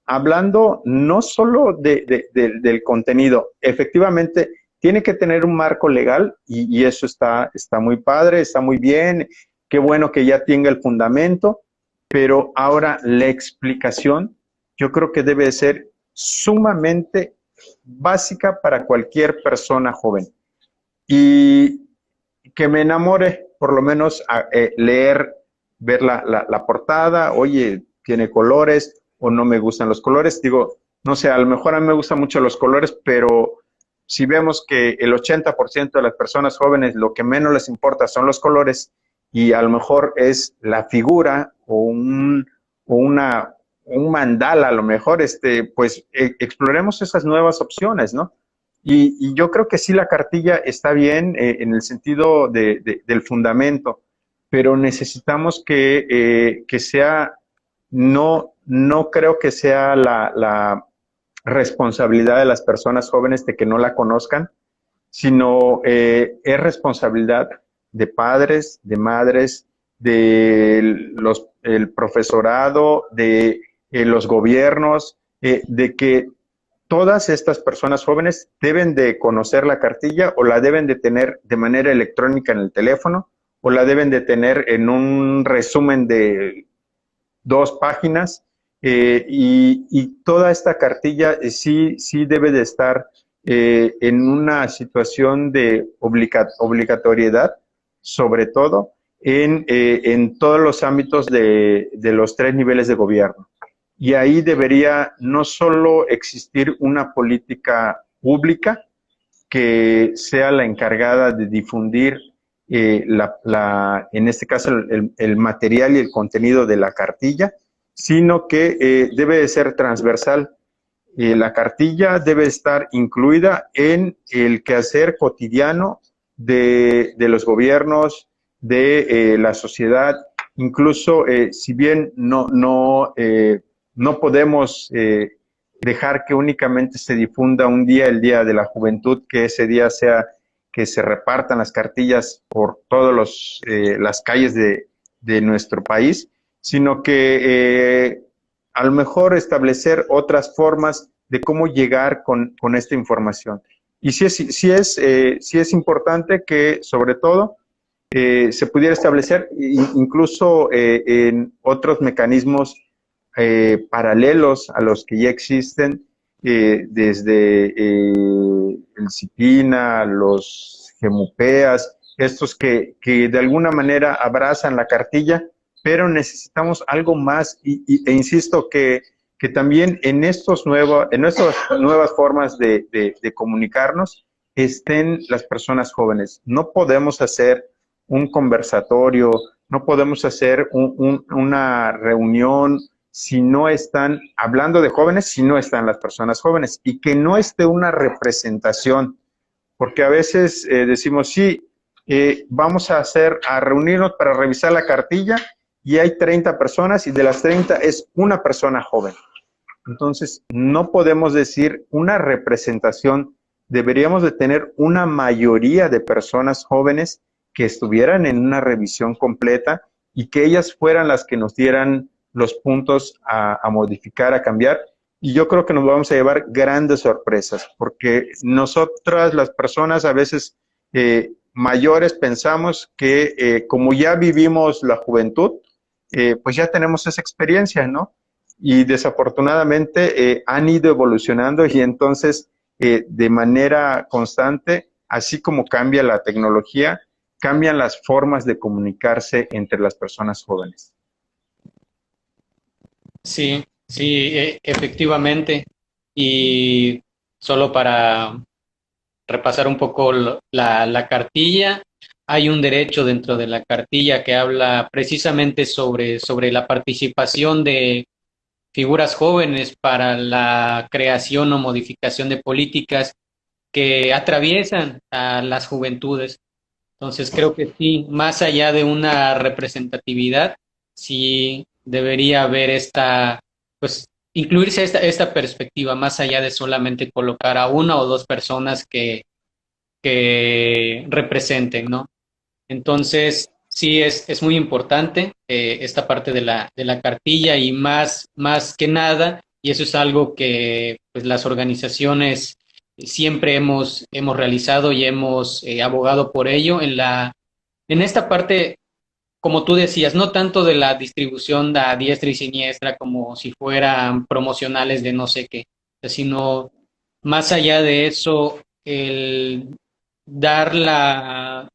Speaker 2: hablando no solo del contenido, efectivamente tiene que tener un marco legal y eso está muy padre, está muy bien, qué bueno que ya tenga el fundamento, pero ahora la explicación yo creo que debe ser sumamente básica para cualquier persona joven. Y que me enamore, por lo menos leer, ver la portada, oye, tiene colores o no me gustan los colores. Digo, no sé, a lo mejor a mí me gustan mucho los colores, pero si vemos que el 80% de las personas jóvenes lo que menos les importa son los colores y a lo mejor es la figura o un mandala, a lo mejor, pues exploremos esas nuevas opciones, ¿no? Y yo creo que sí la cartilla está bien en el sentido del fundamento, pero necesitamos que sea, no creo que sea la responsabilidad de las personas jóvenes de que no la conozcan, sino es responsabilidad de padres, de madres, el profesorado, de los gobiernos, de que todas estas personas jóvenes deben de conocer la cartilla o la deben de tener de manera electrónica en el teléfono o la deben de tener en un resumen de 2 páginas y toda esta cartilla sí debe de estar en una situación de obligatoriedad, sobre todo en todos los ámbitos de los 3 niveles de gobierno. Y ahí debería no solo existir una política pública que sea la encargada de difundir en este caso el material y el contenido de la cartilla, sino que debe de ser transversal. La cartilla debe estar incluida en el quehacer cotidiano de los gobiernos, de la sociedad, incluso si bien no podemos dejar que únicamente se difunda un día, el Día de la Juventud, que ese día sea que se repartan las cartillas por todas las calles de nuestro país, sino que a lo mejor establecer otras formas de cómo llegar con esta información. Y sí es importante que, sobre todo, se pudiera establecer incluso en otros mecanismos paralelos a los que ya existen, desde el CIPINA, los GEMUPEAS, estos que de alguna manera abrazan la cartilla, pero necesitamos algo más e insisto que también en estas nuevas formas de comunicarnos estén las personas jóvenes. No podemos hacer un conversatorio, no podemos hacer una reunión si no están, hablando de jóvenes, si no están las personas jóvenes y que no esté una representación, porque a veces decimos, sí, vamos a reunirnos para revisar la cartilla y hay 30 personas y de las 30 es una persona joven. Entonces, no podemos decir una representación, deberíamos de tener una mayoría de personas jóvenes que estuvieran en una revisión completa y que ellas fueran las que nos dieran los puntos a modificar, a cambiar. Y yo creo que nos vamos a llevar grandes sorpresas, porque nosotras, las personas a veces mayores, pensamos que como ya vivimos la juventud, pues ya tenemos esa experiencia, ¿no? Y desafortunadamente han ido evolucionando y entonces de manera constante, así como cambia la tecnología, cambian las formas de comunicarse entre las personas jóvenes.
Speaker 1: Sí, sí, efectivamente. Y solo para repasar un poco la cartilla, hay un derecho dentro de la cartilla que habla precisamente sobre la participación de figuras jóvenes para la creación o modificación de políticas que atraviesan a las juventudes. Entonces creo que sí, más allá de una representatividad, sí debería haber pues, incluirse esta perspectiva más allá de solamente colocar a una o dos personas que representen, ¿no? Entonces, sí es muy importante esta parte de de la cartilla y más que nada, y eso es algo que pues, las organizaciones siempre hemos realizado y hemos abogado por ello en esta parte, como tú decías, no tanto de la distribución a diestra y siniestra como si fueran promocionales de no sé qué, sino más allá de eso, el dar la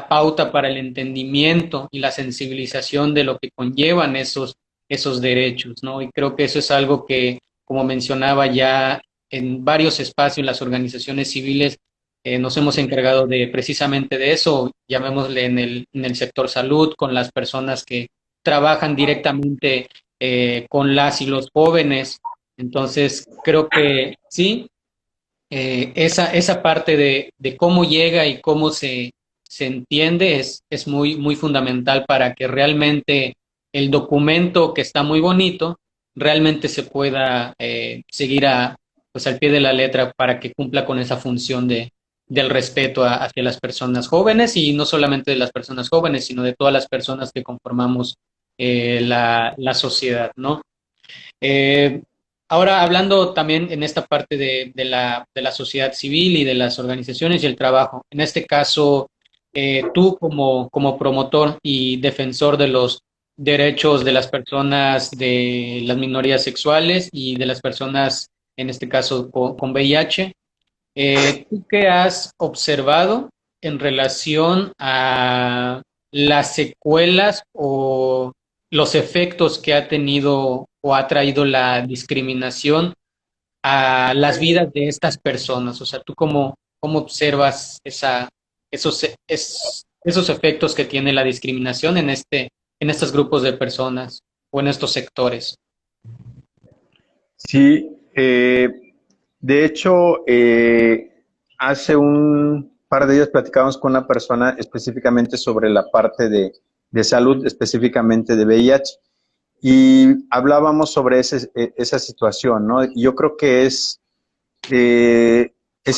Speaker 1: pauta para el entendimiento y la sensibilización de lo que conllevan esos derechos, ¿no? Y creo que eso es algo que, como mencionaba ya en varios espacios, las organizaciones civiles nos hemos encargado de precisamente de eso, llamémosle en el sector salud, con las personas que trabajan directamente con las y los jóvenes. Entonces, creo que sí, esa parte de cómo llega y cómo se entiende es muy fundamental para que realmente el documento que está muy bonito realmente se pueda seguir pues al pie de la letra para que cumpla con esa función del respeto hacia las personas jóvenes y no solamente de las personas jóvenes, sino de todas las personas que conformamos la sociedad, ¿no? Eh, Ahora, hablando también en esta parte de la sociedad civil y de las organizaciones y el trabajo, en este caso, tú como promotor y defensor de los derechos de las personas de las minorías sexuales y de las personas, en este caso, con VIH, ¿tú qué has observado en relación a las secuelas o los efectos que ha tenido o ha traído la discriminación a las vidas de estas personas? O sea, ¿tú cómo observas esos efectos que tiene la discriminación en estos grupos de personas o en estos sectores?
Speaker 2: Sí, de hecho, hace un par de días platicábamos con una persona específicamente sobre la parte de salud, específicamente de VIH, y hablábamos sobre esa situación, ¿no? Yo creo que es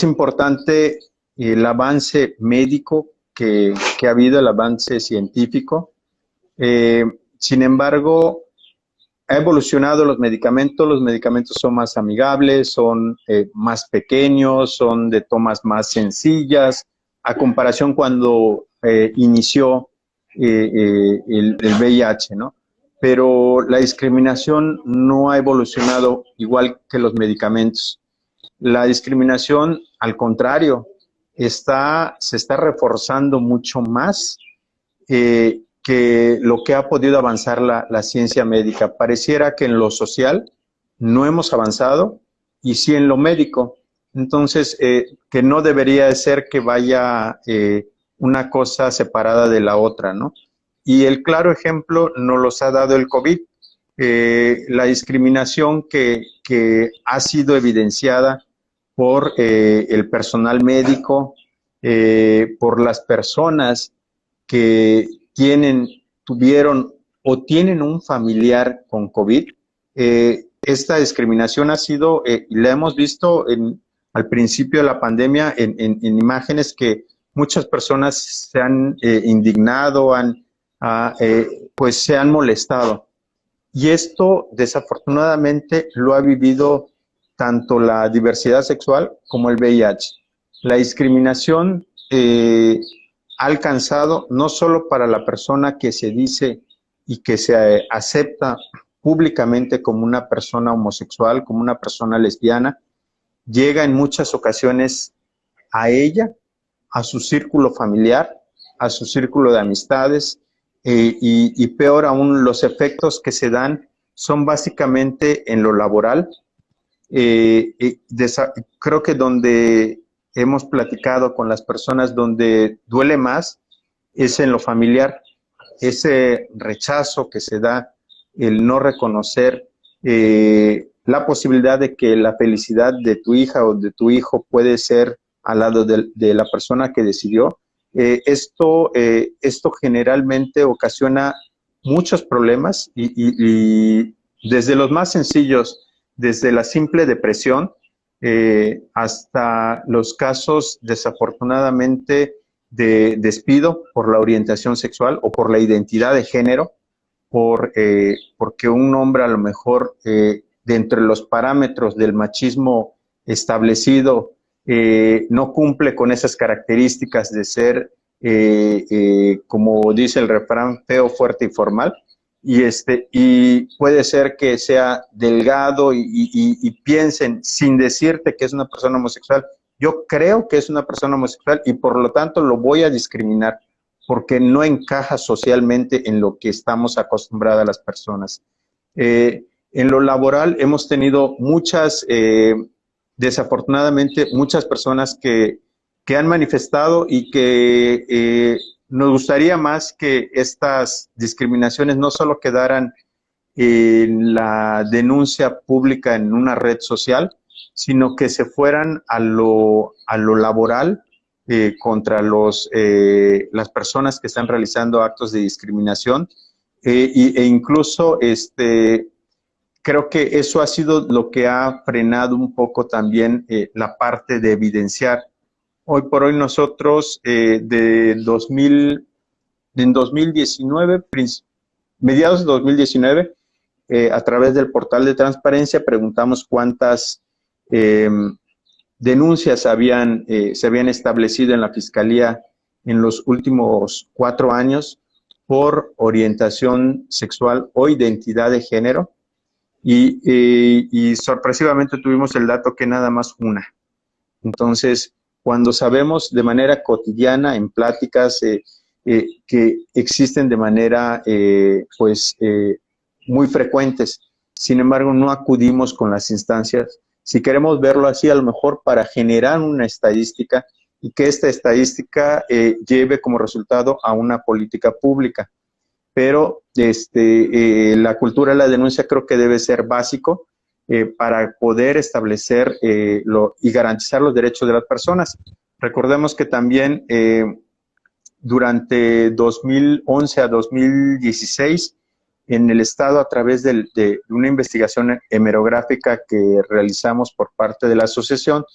Speaker 2: importante el avance médico que ha habido, el avance científico. Eh, Sin embargo, ha evolucionado los medicamentos son más amigables, son más pequeños, son de tomas más sencillas, a comparación cuando inició el VIH, ¿no? Pero la discriminación no ha evolucionado igual que los medicamentos. La discriminación, al contrario, se está reforzando mucho más que lo que ha podido avanzar la ciencia médica. Pareciera que en lo social no hemos avanzado y sí en lo médico. Entonces, que no debería de ser que vaya una cosa separada de la otra, ¿no? Y el claro ejemplo nos los ha dado el COVID. La discriminación que ha sido evidenciada por el personal médico, por las personas que tuvieron o tienen un familiar con COVID. Esta discriminación ha sido, la hemos visto al principio de la pandemia en imágenes que muchas personas se han indignado, pues se han molestado. Y esto desafortunadamente lo ha vivido tanto la diversidad sexual como el VIH. La discriminación ha alcanzado no solo para la persona que se dice y que se acepta públicamente como una persona homosexual, como una persona lesbiana, llega en muchas ocasiones a ella, a su círculo familiar, a su círculo de amistades, y peor aún, los efectos que se dan son básicamente en lo laboral. Creo que donde hemos platicado con las personas, donde duele más es en lo familiar, ese rechazo que se da, el no reconocer la posibilidad de que la felicidad de tu hija o de tu hijo puede ser al lado de la persona que decidió. Esto generalmente ocasiona muchos problemas y desde los más sencillos, desde la simple depresión hasta los casos desafortunadamente de despido por la orientación sexual o por la identidad de género, porque un hombre a lo mejor de entre los parámetros del machismo establecido no cumple con esas características de ser, como dice el refrán, feo, fuerte y formal, y puede ser que sea delgado y piensen, sin decirte que es una persona homosexual, yo creo que es una persona homosexual y por lo tanto lo voy a discriminar porque no encaja socialmente en lo que estamos acostumbradas las personas. En lo laboral hemos tenido desafortunadamente, muchas personas que han manifestado y que nos gustaría más que estas discriminaciones no solo quedaran en la denuncia pública en una red social, sino que se fueran a lo laboral contra las personas que están realizando actos de discriminación e incluso creo que eso ha sido lo que ha frenado un poco también la parte de evidenciar. Hoy por hoy nosotros en 2019, mediados de 2019, a través del portal de transparencia preguntamos cuántas denuncias se habían establecido en la Fiscalía en los últimos 4 años por orientación sexual o identidad de género y sorpresivamente tuvimos el dato que nada más una. Entonces, cuando sabemos de manera cotidiana en pláticas que existen de manera muy frecuentes, sin embargo no acudimos con las instancias. Si queremos verlo así, a lo mejor para generar una estadística y que esta estadística lleve como resultado a una política pública. Pero la cultura de la denuncia creo que debe ser básico para poder establecer y garantizar los derechos de las personas. Recordemos que también durante 2011 a 2016, en el Estado, a través de una investigación hemerográfica que realizamos por parte de la asociación,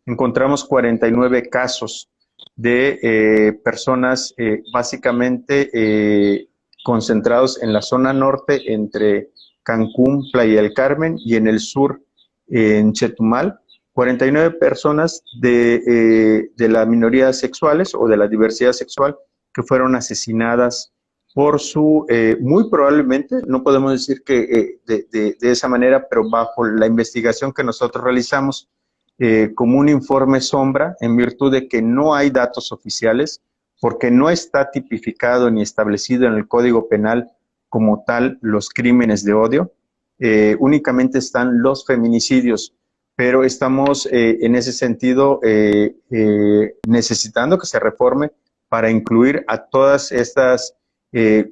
Speaker 2: encontramos 49 casos de personas básicamente concentrados en la zona norte entre Cancún, Playa del Carmen y en el sur en Chetumal, 49 personas de las minorías sexuales o de la diversidad sexual que fueron asesinadas por muy probablemente, no podemos decir que de esa manera, pero bajo la investigación que nosotros realizamos, como un informe sombra, en virtud de que no hay datos oficiales, porque no está tipificado ni establecido en el Código Penal como tal los crímenes de odio, únicamente están los feminicidios, pero estamos en ese sentido necesitando que se reforme para incluir a todas estas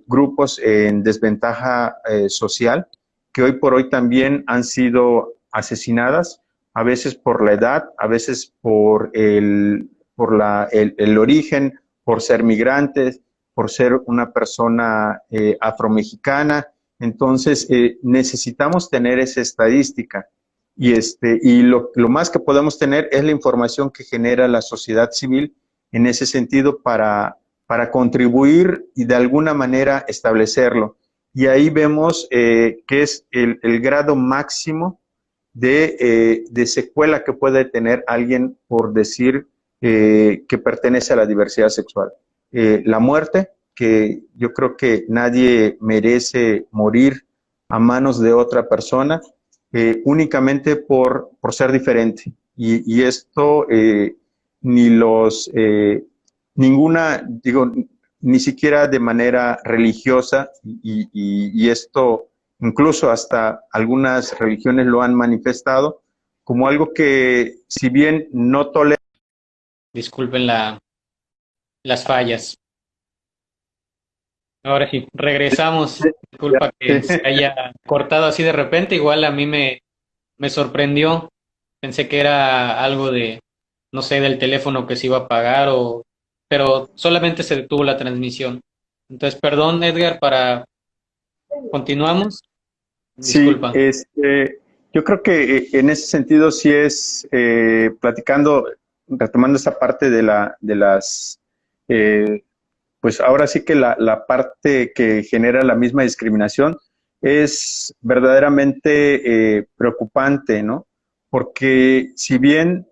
Speaker 2: grupos en desventaja social, que hoy por hoy también han sido asesinadas, a veces por la edad, a veces por el origen, por ser migrantes, por ser una persona afromexicana. Entonces, necesitamos tener esa estadística y lo más que podemos tener es la información que genera la sociedad civil en ese sentido para contribuir y de alguna manera establecerlo. Y ahí vemos que es el grado máximo de secuela que puede tener alguien por decir que pertenece a la diversidad sexual. La muerte, que yo creo que nadie merece morir a manos de otra persona, únicamente por ser diferente. Y esto ni siquiera de manera religiosa, y esto incluso hasta algunas religiones lo han manifestado como algo que, si bien no tolera.
Speaker 1: Disculpen las fallas. Ahora sí, regresamos. Disculpa que se haya cortado así de repente. Igual a mí me sorprendió. Pensé que era algo no sé, del teléfono que se iba a apagar pero solamente se detuvo la transmisión. Entonces, perdón, Edgar, para Continuamos.
Speaker 2: Sí,
Speaker 1: Disculpa.
Speaker 2: yo creo que en ese sentido sí es platicando, retomando esa parte de las, eh, pues ahora sí que la parte que genera la misma discriminación es verdaderamente preocupante, ¿no? Porque si bien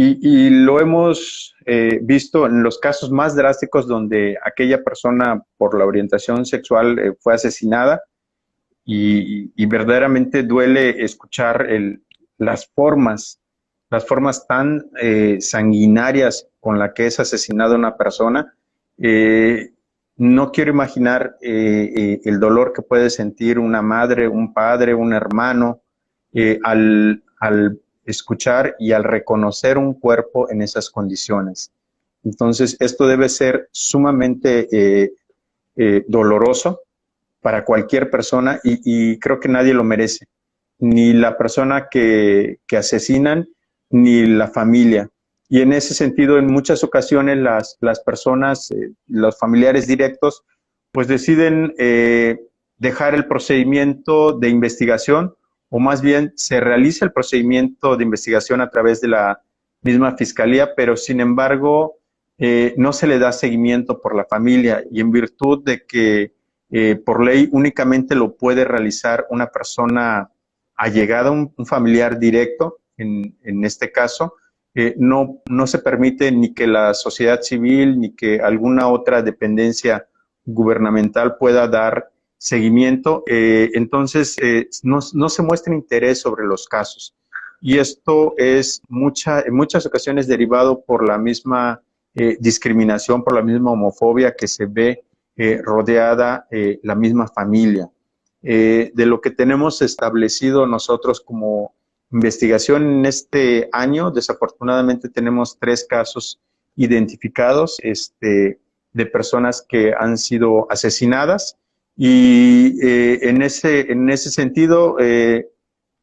Speaker 2: y lo hemos visto en los casos más drásticos donde aquella persona por la orientación sexual fue asesinada y verdaderamente duele escuchar las formas tan sanguinarias con la que es asesinada una persona. Eh, no quiero imaginar el dolor que puede sentir una madre, un padre, un hermano al escuchar y al reconocer un cuerpo en esas condiciones. Entonces, esto debe ser sumamente doloroso para cualquier persona y creo que nadie lo merece, ni la persona que asesinan, ni la familia. Y en ese sentido, en muchas ocasiones las personas, los familiares directos, pues deciden dejar el procedimiento de investigación o más bien se realiza el procedimiento de investigación a través de la misma fiscalía, pero sin embargo no se le da seguimiento por la familia y en virtud de que por ley únicamente lo puede realizar una persona allegada, un familiar directo, en este caso, no se permite ni que la sociedad civil ni que alguna otra dependencia gubernamental pueda dar seguimiento, entonces no se muestra interés sobre los casos. Y esto es en muchas ocasiones derivado por la misma discriminación, por la misma homofobia que se ve rodeada la misma familia. De lo que tenemos establecido nosotros como investigación en este año, desafortunadamente tenemos 3 casos identificados de personas que han sido asesinadas y en ese sentido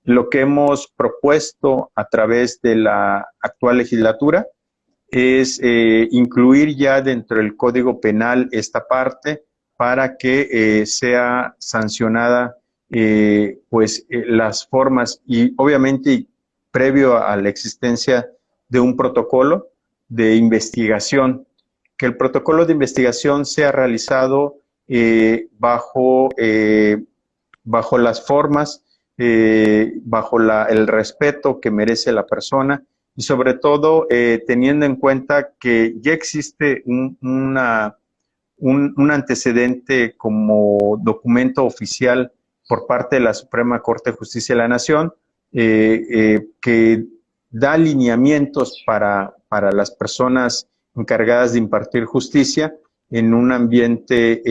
Speaker 2: lo que hemos propuesto a través de la actual legislatura es incluir ya dentro del Código Penal esta parte para que sea sancionada las formas y obviamente previo a la existencia de un protocolo de investigación, que el protocolo de investigación sea realizado bajo las formas, bajo el respeto que merece la persona y sobre todo teniendo en cuenta que ya existe un antecedente como documento oficial por parte de la Suprema Corte de Justicia de la Nación que da lineamientos para las personas encargadas de impartir justicia en un ambiente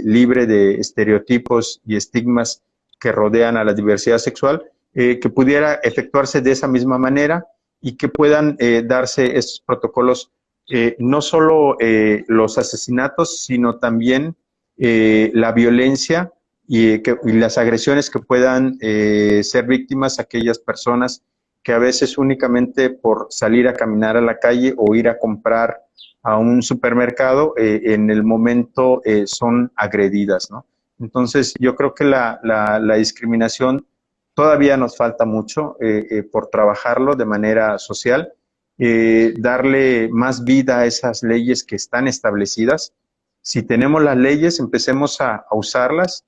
Speaker 2: libre de estereotipos y estigmas que rodean a la diversidad sexual, que pudiera efectuarse de esa misma manera y que puedan darse estos protocolos, no solo los asesinatos, sino también la violencia y las agresiones que puedan ser víctimas aquellas personas que a veces únicamente por salir a caminar a la calle o ir a comprar a un supermercado, en el momento son agredidas, ¿no? Entonces, yo creo que la discriminación todavía nos falta mucho por trabajarlo de manera social, darle más vida a esas leyes que están establecidas. Si tenemos las leyes, empecemos a usarlas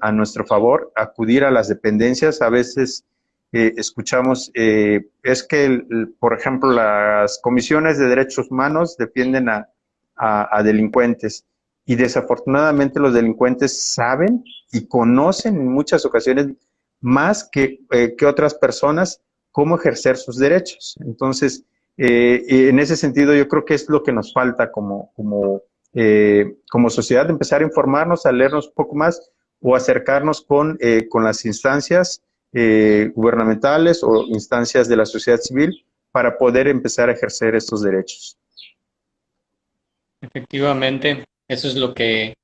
Speaker 2: a nuestro favor, acudir a las dependencias. A veces escuchamos, es que, por ejemplo, las comisiones de derechos humanos defienden a delincuentes y desafortunadamente los delincuentes saben y conocen en muchas ocasiones más que otras personas cómo ejercer sus derechos. Entonces, en ese sentido, yo creo que es lo que nos falta como sociedad, empezar a informarnos, a leernos un poco más o acercarnos con las instancias gubernamentales o instancias de la sociedad civil para poder empezar a ejercer estos derechos.
Speaker 1: Efectivamente, eso es lo que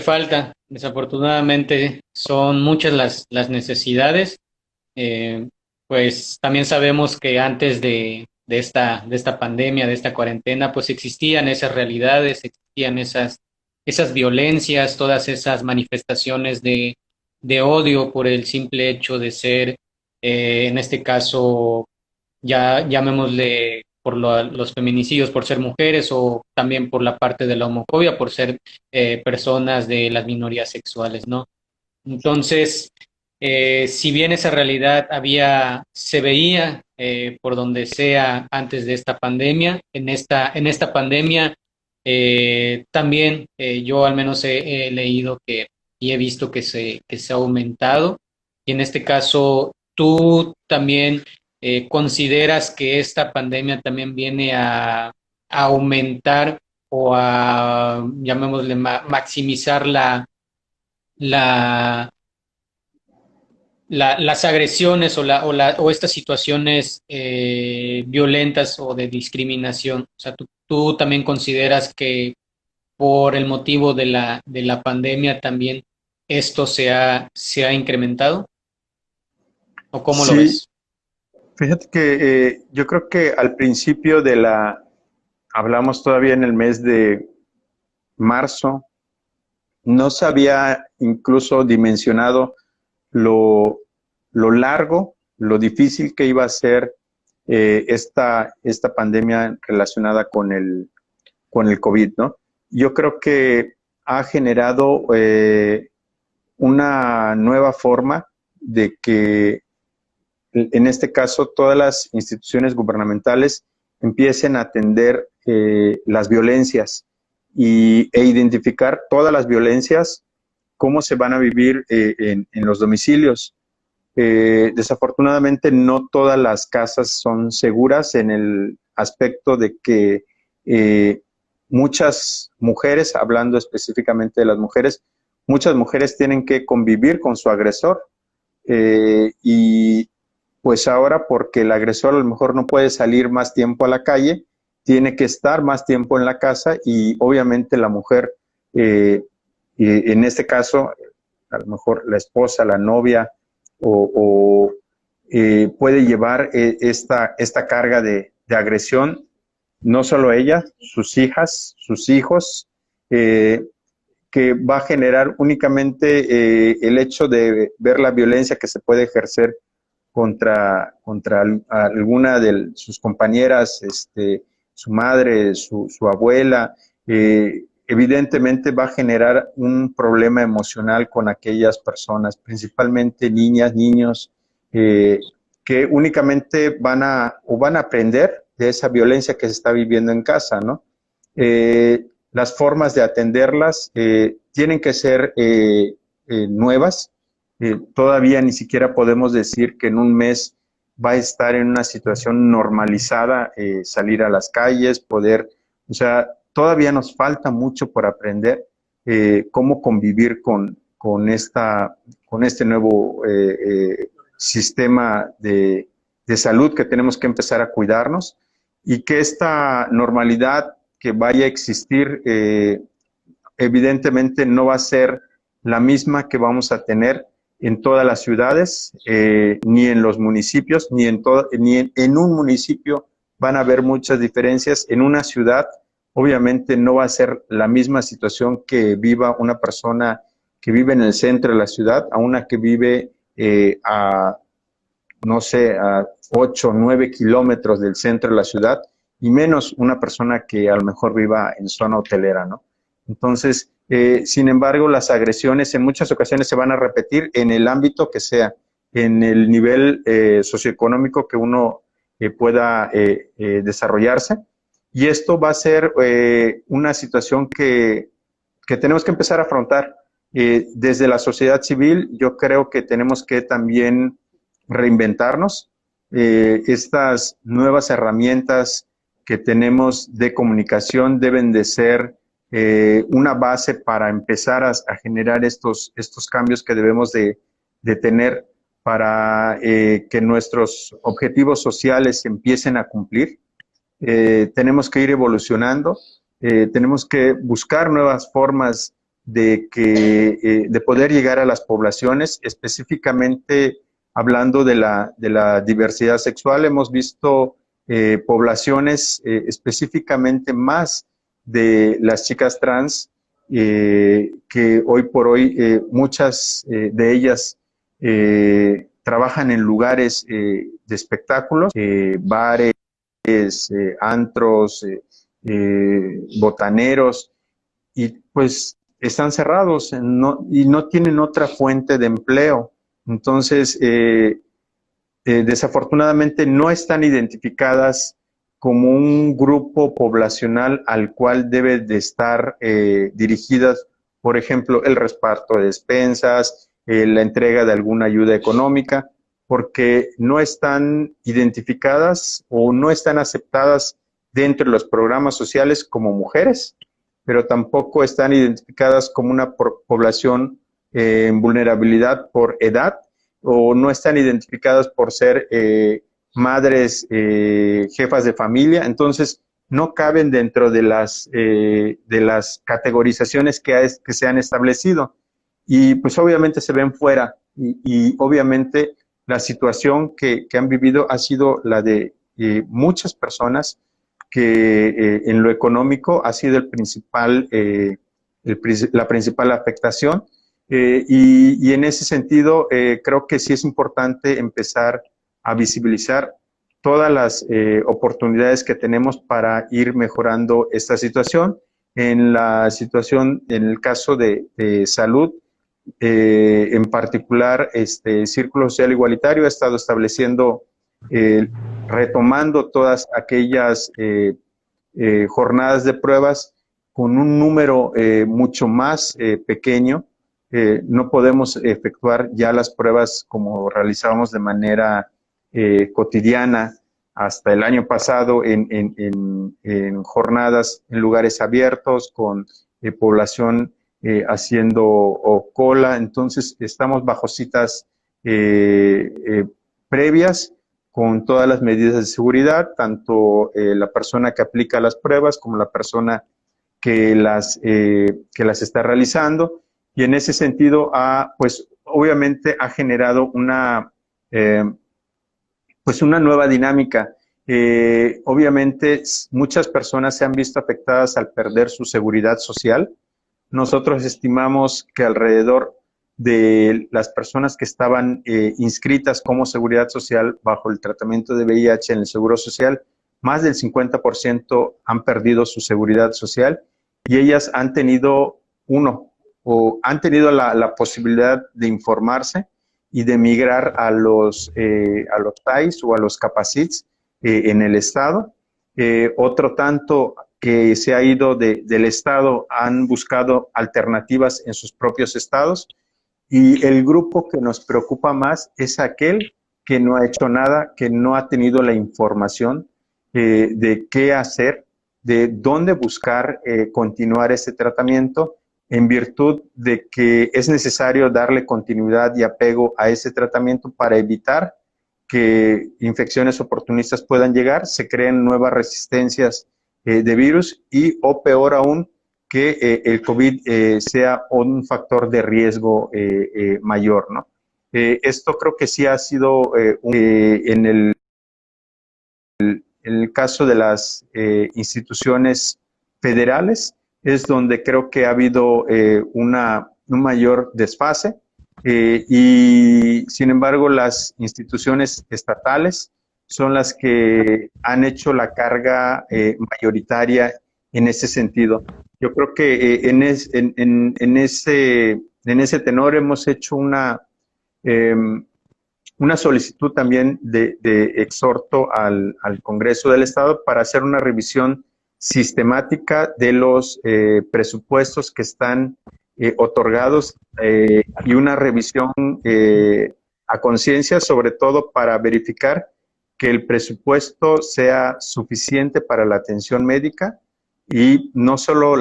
Speaker 1: falta. Desafortunadamente son muchas las necesidades. Eh, pues también sabemos que antes de esta pandemia, de esta cuarentena, pues existían esas realidades, existían esas violencias, todas esas manifestaciones de odio por el simple hecho de ser, en este caso, ya llamémosle por los feminicidios por ser mujeres o también por la parte de la homofobia por ser personas de las minorías sexuales, ¿no? Entonces, si bien esa realidad se veía por donde sea antes de esta pandemia, en esta pandemia también yo al menos he leído y he visto que se ha aumentado. Y en este caso, ¿tú también consideras que esta pandemia también viene a aumentar o a, llamémosle, maximizar la las agresiones o estas situaciones violentas o de discriminación? O sea, tú también consideras que por el motivo de de la pandemia también esto se ha incrementado? ¿O cómo lo
Speaker 2: Sí,
Speaker 1: ves?
Speaker 2: fíjate que yo creo que al principio hablamos todavía en el mes de marzo, no se había incluso dimensionado lo, lo largo, lo difícil que iba a ser esta pandemia relacionada con el COVID, ¿no? Yo creo que ha generado una nueva forma de que, en este caso, todas las instituciones gubernamentales empiecen a atender las violencias e identificar todas las violencias, cómo se van a vivir en los domicilios. Desafortunadamente no todas las casas son seguras en el aspecto de que muchas mujeres, hablando específicamente de las mujeres, muchas mujeres tienen que convivir con su agresor y pues ahora porque el agresor a lo mejor no puede salir más tiempo a la calle, tiene que estar más tiempo en la casa y obviamente la mujer, en este caso, a lo mejor la esposa, la novia, o puede llevar esta carga de agresión, no solo ella, sus hijas, sus hijos, eh, que va a generar únicamente el hecho de ver la violencia que se puede ejercer contra alguna de sus compañeras, su madre, su abuela, evidentemente va a generar un problema emocional con aquellas personas, principalmente niñas, niños, eh, que únicamente van a aprender de esa violencia que se está viviendo en casa, ¿no? Las formas de atenderlas tienen que ser nuevas. Todavía ni siquiera podemos decir que en un mes va a estar en una situación normalizada, salir a las calles, poder, o sea, todavía nos falta mucho por aprender cómo convivir con este nuevo sistema de salud que tenemos que empezar a cuidarnos y que esta normalidad que vaya a existir evidentemente no va a ser la misma que vamos a tener en todas las ciudades, ni en los municipios, ni en un municipio van a haber muchas diferencias. En una ciudad, obviamente, no va a ser la misma situación que viva una persona que vive en el centro de la ciudad a una que vive no sé, a 8 o 9 kilómetros del centro de la ciudad, y menos una persona que a lo mejor viva en zona hotelera, ¿no? Entonces, sin embargo, las agresiones en muchas ocasiones se van a repetir en el ámbito que sea, en el nivel socioeconómico que uno pueda desarrollarse. Y esto va a ser una situación que tenemos que empezar a afrontar. Desde la sociedad civil, yo creo que tenemos que también reinventarnos. Estas nuevas herramientas que tenemos de comunicación deben de ser una base para empezar a generar estos cambios que debemos de tener para que nuestros objetivos sociales se empiecen a cumplir. Tenemos que ir evolucionando, tenemos que buscar nuevas formas de poder llegar a las poblaciones, específicamente hablando de la diversidad sexual. Hemos visto poblaciones específicamente más de las chicas trans que hoy por hoy muchas de ellas trabajan en lugares de espectáculos, bares, antros, botaneros, y pues están cerrados y no tienen otra fuente de empleo. Entonces, desafortunadamente no están identificadas como un grupo poblacional al cual debe de estar dirigidas, por ejemplo, el reparto de despensas, la entrega de alguna ayuda económica, porque no están identificadas o no están aceptadas dentro de los programas sociales como mujeres, pero tampoco están identificadas como una población en vulnerabilidad por edad, o no están identificadas por ser madres, jefas de familia. Entonces no caben dentro de las categorizaciones que se han establecido, y pues obviamente se ven fuera, y obviamente la situación que han vivido ha sido la de muchas personas que en lo económico ha sido la principal afectación. Y en ese sentido, creo que sí es importante empezar a visibilizar todas las oportunidades que tenemos para ir mejorando esta situación. En el caso de salud, en particular, Círculo Social Igualitario ha estado estableciendo, retomando todas aquellas jornadas de pruebas con un número mucho más pequeño. No podemos efectuar ya las pruebas como realizábamos de manera cotidiana hasta el año pasado en jornadas en lugares abiertos con población haciendo cola. Entonces estamos bajo citas previas con todas las medidas de seguridad, tanto la persona que aplica las pruebas como la persona que las está realizando. Y en ese sentido, pues obviamente ha generado pues una nueva dinámica. Obviamente muchas personas se han visto afectadas al perder su seguridad social. Nosotros estimamos que alrededor de las personas que estaban inscritas como seguridad social bajo el tratamiento de VIH en el Seguro Social, más del 50% han perdido su seguridad social, y ellas han tenido la posibilidad de informarse y de migrar a los PAIS o a los Capacits en el Estado. Otro tanto que se ha ido del Estado han buscado alternativas en sus propios estados, y el grupo que nos preocupa más es aquel que no ha hecho nada, que no ha tenido la información de qué hacer, de dónde buscar continuar este tratamiento, en virtud de que es necesario darle continuidad y apego a ese tratamiento para evitar que infecciones oportunistas puedan llegar, se creen nuevas resistencias de virus, o peor aún, que el COVID sea un factor de riesgo mayor, ¿no? Esto creo que sí ha sido en el caso de las instituciones federales, es donde creo que ha habido un mayor desfase, y sin embargo las instituciones estatales son las que han hecho la carga mayoritaria en ese sentido. Yo creo que en ese tenor hemos hecho una solicitud también de exhorto al Congreso del Estado para hacer una revisión sistemática de los presupuestos que están otorgados, y una revisión a conciencia, sobre todo para verificar que el presupuesto sea suficiente para la atención médica, y no solo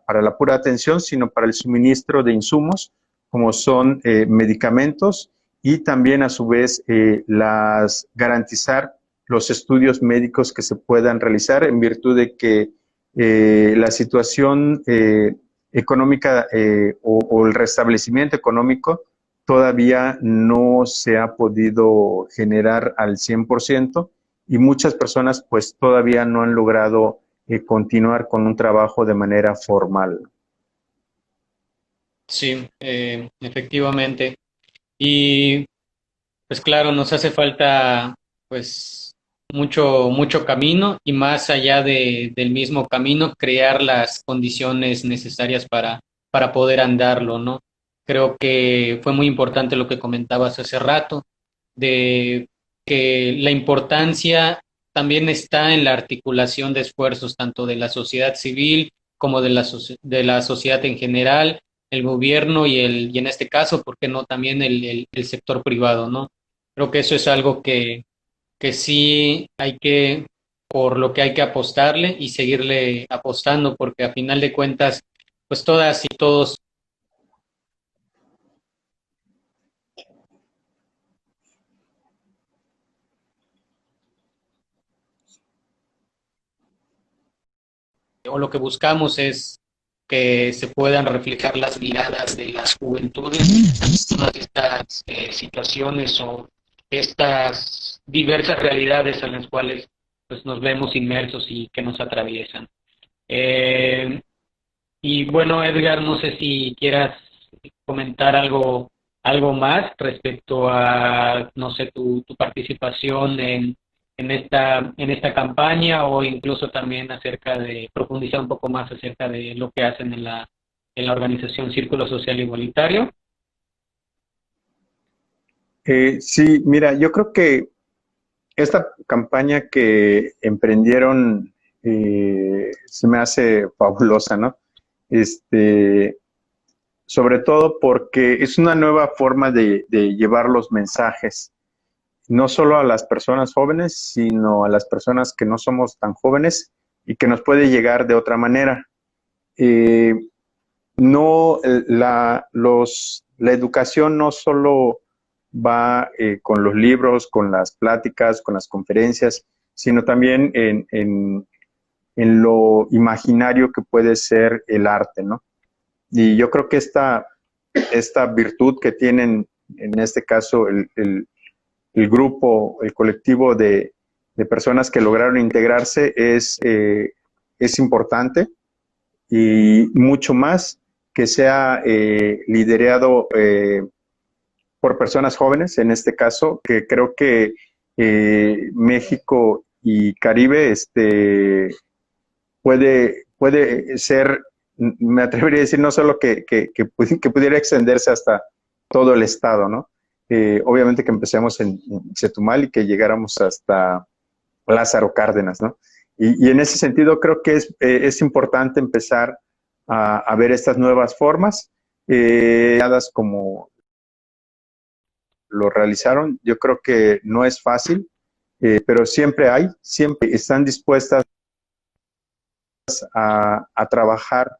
Speaker 2: para la pura atención, sino para el suministro de insumos, como son medicamentos, y también a su vez garantizar los estudios médicos que se puedan realizar, en virtud de que la situación económica o el restablecimiento económico todavía no se ha podido generar al 100%, y muchas personas pues todavía no han logrado continuar con un trabajo de manera formal.
Speaker 1: Sí, efectivamente. Y pues claro, nos hace falta pues mucho camino y más allá del mismo camino, crear las condiciones necesarias para poder andarlo, ¿no? Creo que fue muy importante lo que comentabas hace rato, de que la importancia también está en la articulación de esfuerzos tanto de la sociedad civil como de la sociedad en general, el gobierno y en este caso, ¿por qué no también el sector privado, ¿no? Creo que eso es algo que sí hay que, por lo que hay que apostarle y seguirle apostando, porque a final de cuentas, pues todas y todos, o lo que buscamos es que se puedan reflejar las miradas de las juventudes, todas estas situaciones o estas diversas realidades en las cuales pues, nos vemos inmersos y que nos atraviesan. Eh, Y bueno, Edgar, no sé si quieras comentar algo más respecto a, no sé, tu participación en esta campaña o incluso también acerca de profundizar un poco más acerca de lo que hacen en la organización Círculo Social Igualitario.
Speaker 2: Sí, mira, yo creo que esta campaña que emprendieron se me hace fabulosa, ¿no? Este, sobre todo porque es una nueva forma de llevar los mensajes, no solo a las personas jóvenes, sino a las personas que no somos tan jóvenes y que nos puede llegar de otra manera. Eh, no, la educación no solo va con los libros, con las pláticas, con las conferencias, sino también en lo imaginario que puede ser el arte, ¿no? Y yo creo que esta virtud que tienen, en este caso, el grupo, el colectivo de personas que lograron integrarse es importante y mucho más que sea liderado por personas jóvenes, en este caso, que creo que México y Caribe puede ser, me atrevería a decir, no solo que pudiera extenderse hasta todo el estado, ¿no? Obviamente que empecemos en Chetumal y que llegáramos hasta Lázaro Cárdenas, ¿no? Y en ese sentido creo que es importante empezar a ver estas nuevas formas, como lo realizaron. Yo creo que no es fácil, pero siempre están dispuestas a trabajar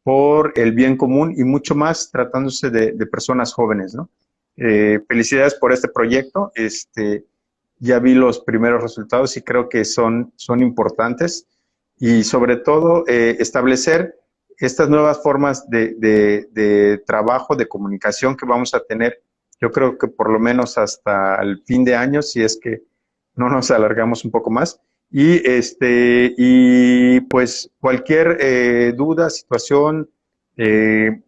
Speaker 2: por el bien común y mucho más tratándose de personas jóvenes, ¿no? Felicidades por este proyecto. Ya vi los primeros resultados y creo que son importantes y sobre todo establecer estas nuevas formas de trabajo, de comunicación que vamos a tener, yo creo que por lo menos hasta el fin de año, si es que no nos alargamos un poco más. Y pues cualquier duda, situación, eh,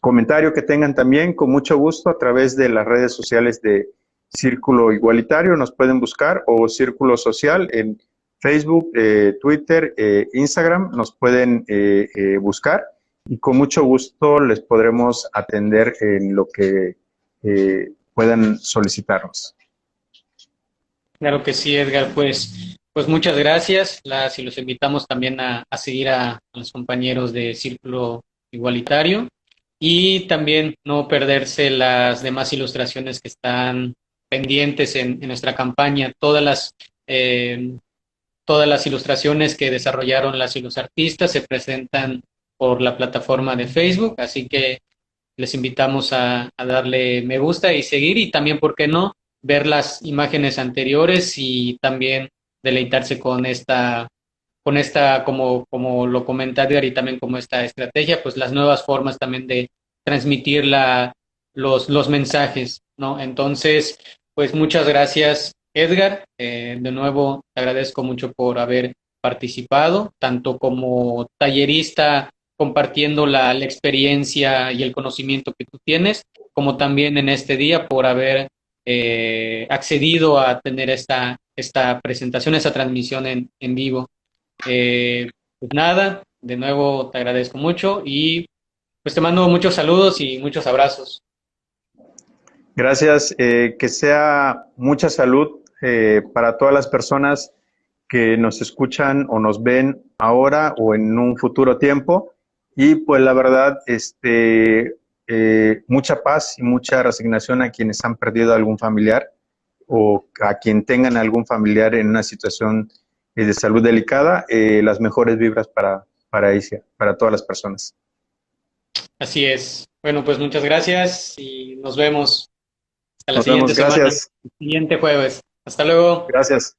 Speaker 2: comentario que tengan también, con mucho gusto, a través de las redes sociales de Círculo Igualitario, nos pueden buscar, o Círculo Social en Facebook, Twitter, Instagram, nos pueden buscar y con mucho gusto les podremos atender en lo que puedan solicitarnos.
Speaker 1: Claro que sí, Edgar, pues muchas gracias. Y los invitamos también a seguir a los compañeros de Círculo Igualitario y también no perderse las demás ilustraciones que están pendientes en nuestra campaña. Eh, todas las ilustraciones que desarrollaron las y los artistas se presentan por la plataforma de Facebook, así que les invitamos a darle me gusta y seguir y también, ¿por qué no?, ver las imágenes anteriores y también deleitarse con esta como lo comenta Edgar y también como esta estrategia, pues las nuevas formas también de transmitir los mensajes, ¿no? Entonces, pues muchas gracias, Edgar. De nuevo, te agradezco mucho por haber participado, tanto como tallerista compartiendo la experiencia y el conocimiento que tú tienes, como también en este día por haber accedido a tener esta presentación, esta transmisión en vivo. Pues nada, de nuevo te agradezco mucho y pues te mando muchos saludos y muchos abrazos.
Speaker 2: Gracias, que sea mucha salud para todas las personas que nos escuchan o nos ven ahora o en un futuro tiempo. Y pues la verdad, mucha paz y mucha resignación a quienes han perdido algún familiar o a quien tengan algún familiar en una situación de salud delicada. Las mejores vibras para ella, para todas las personas.
Speaker 1: Así es. Bueno, pues muchas gracias y nos vemos hasta la
Speaker 2: Nos vemos,
Speaker 1: siguiente semana,
Speaker 2: gracias.
Speaker 1: el siguiente jueves. Hasta luego.
Speaker 2: Gracias.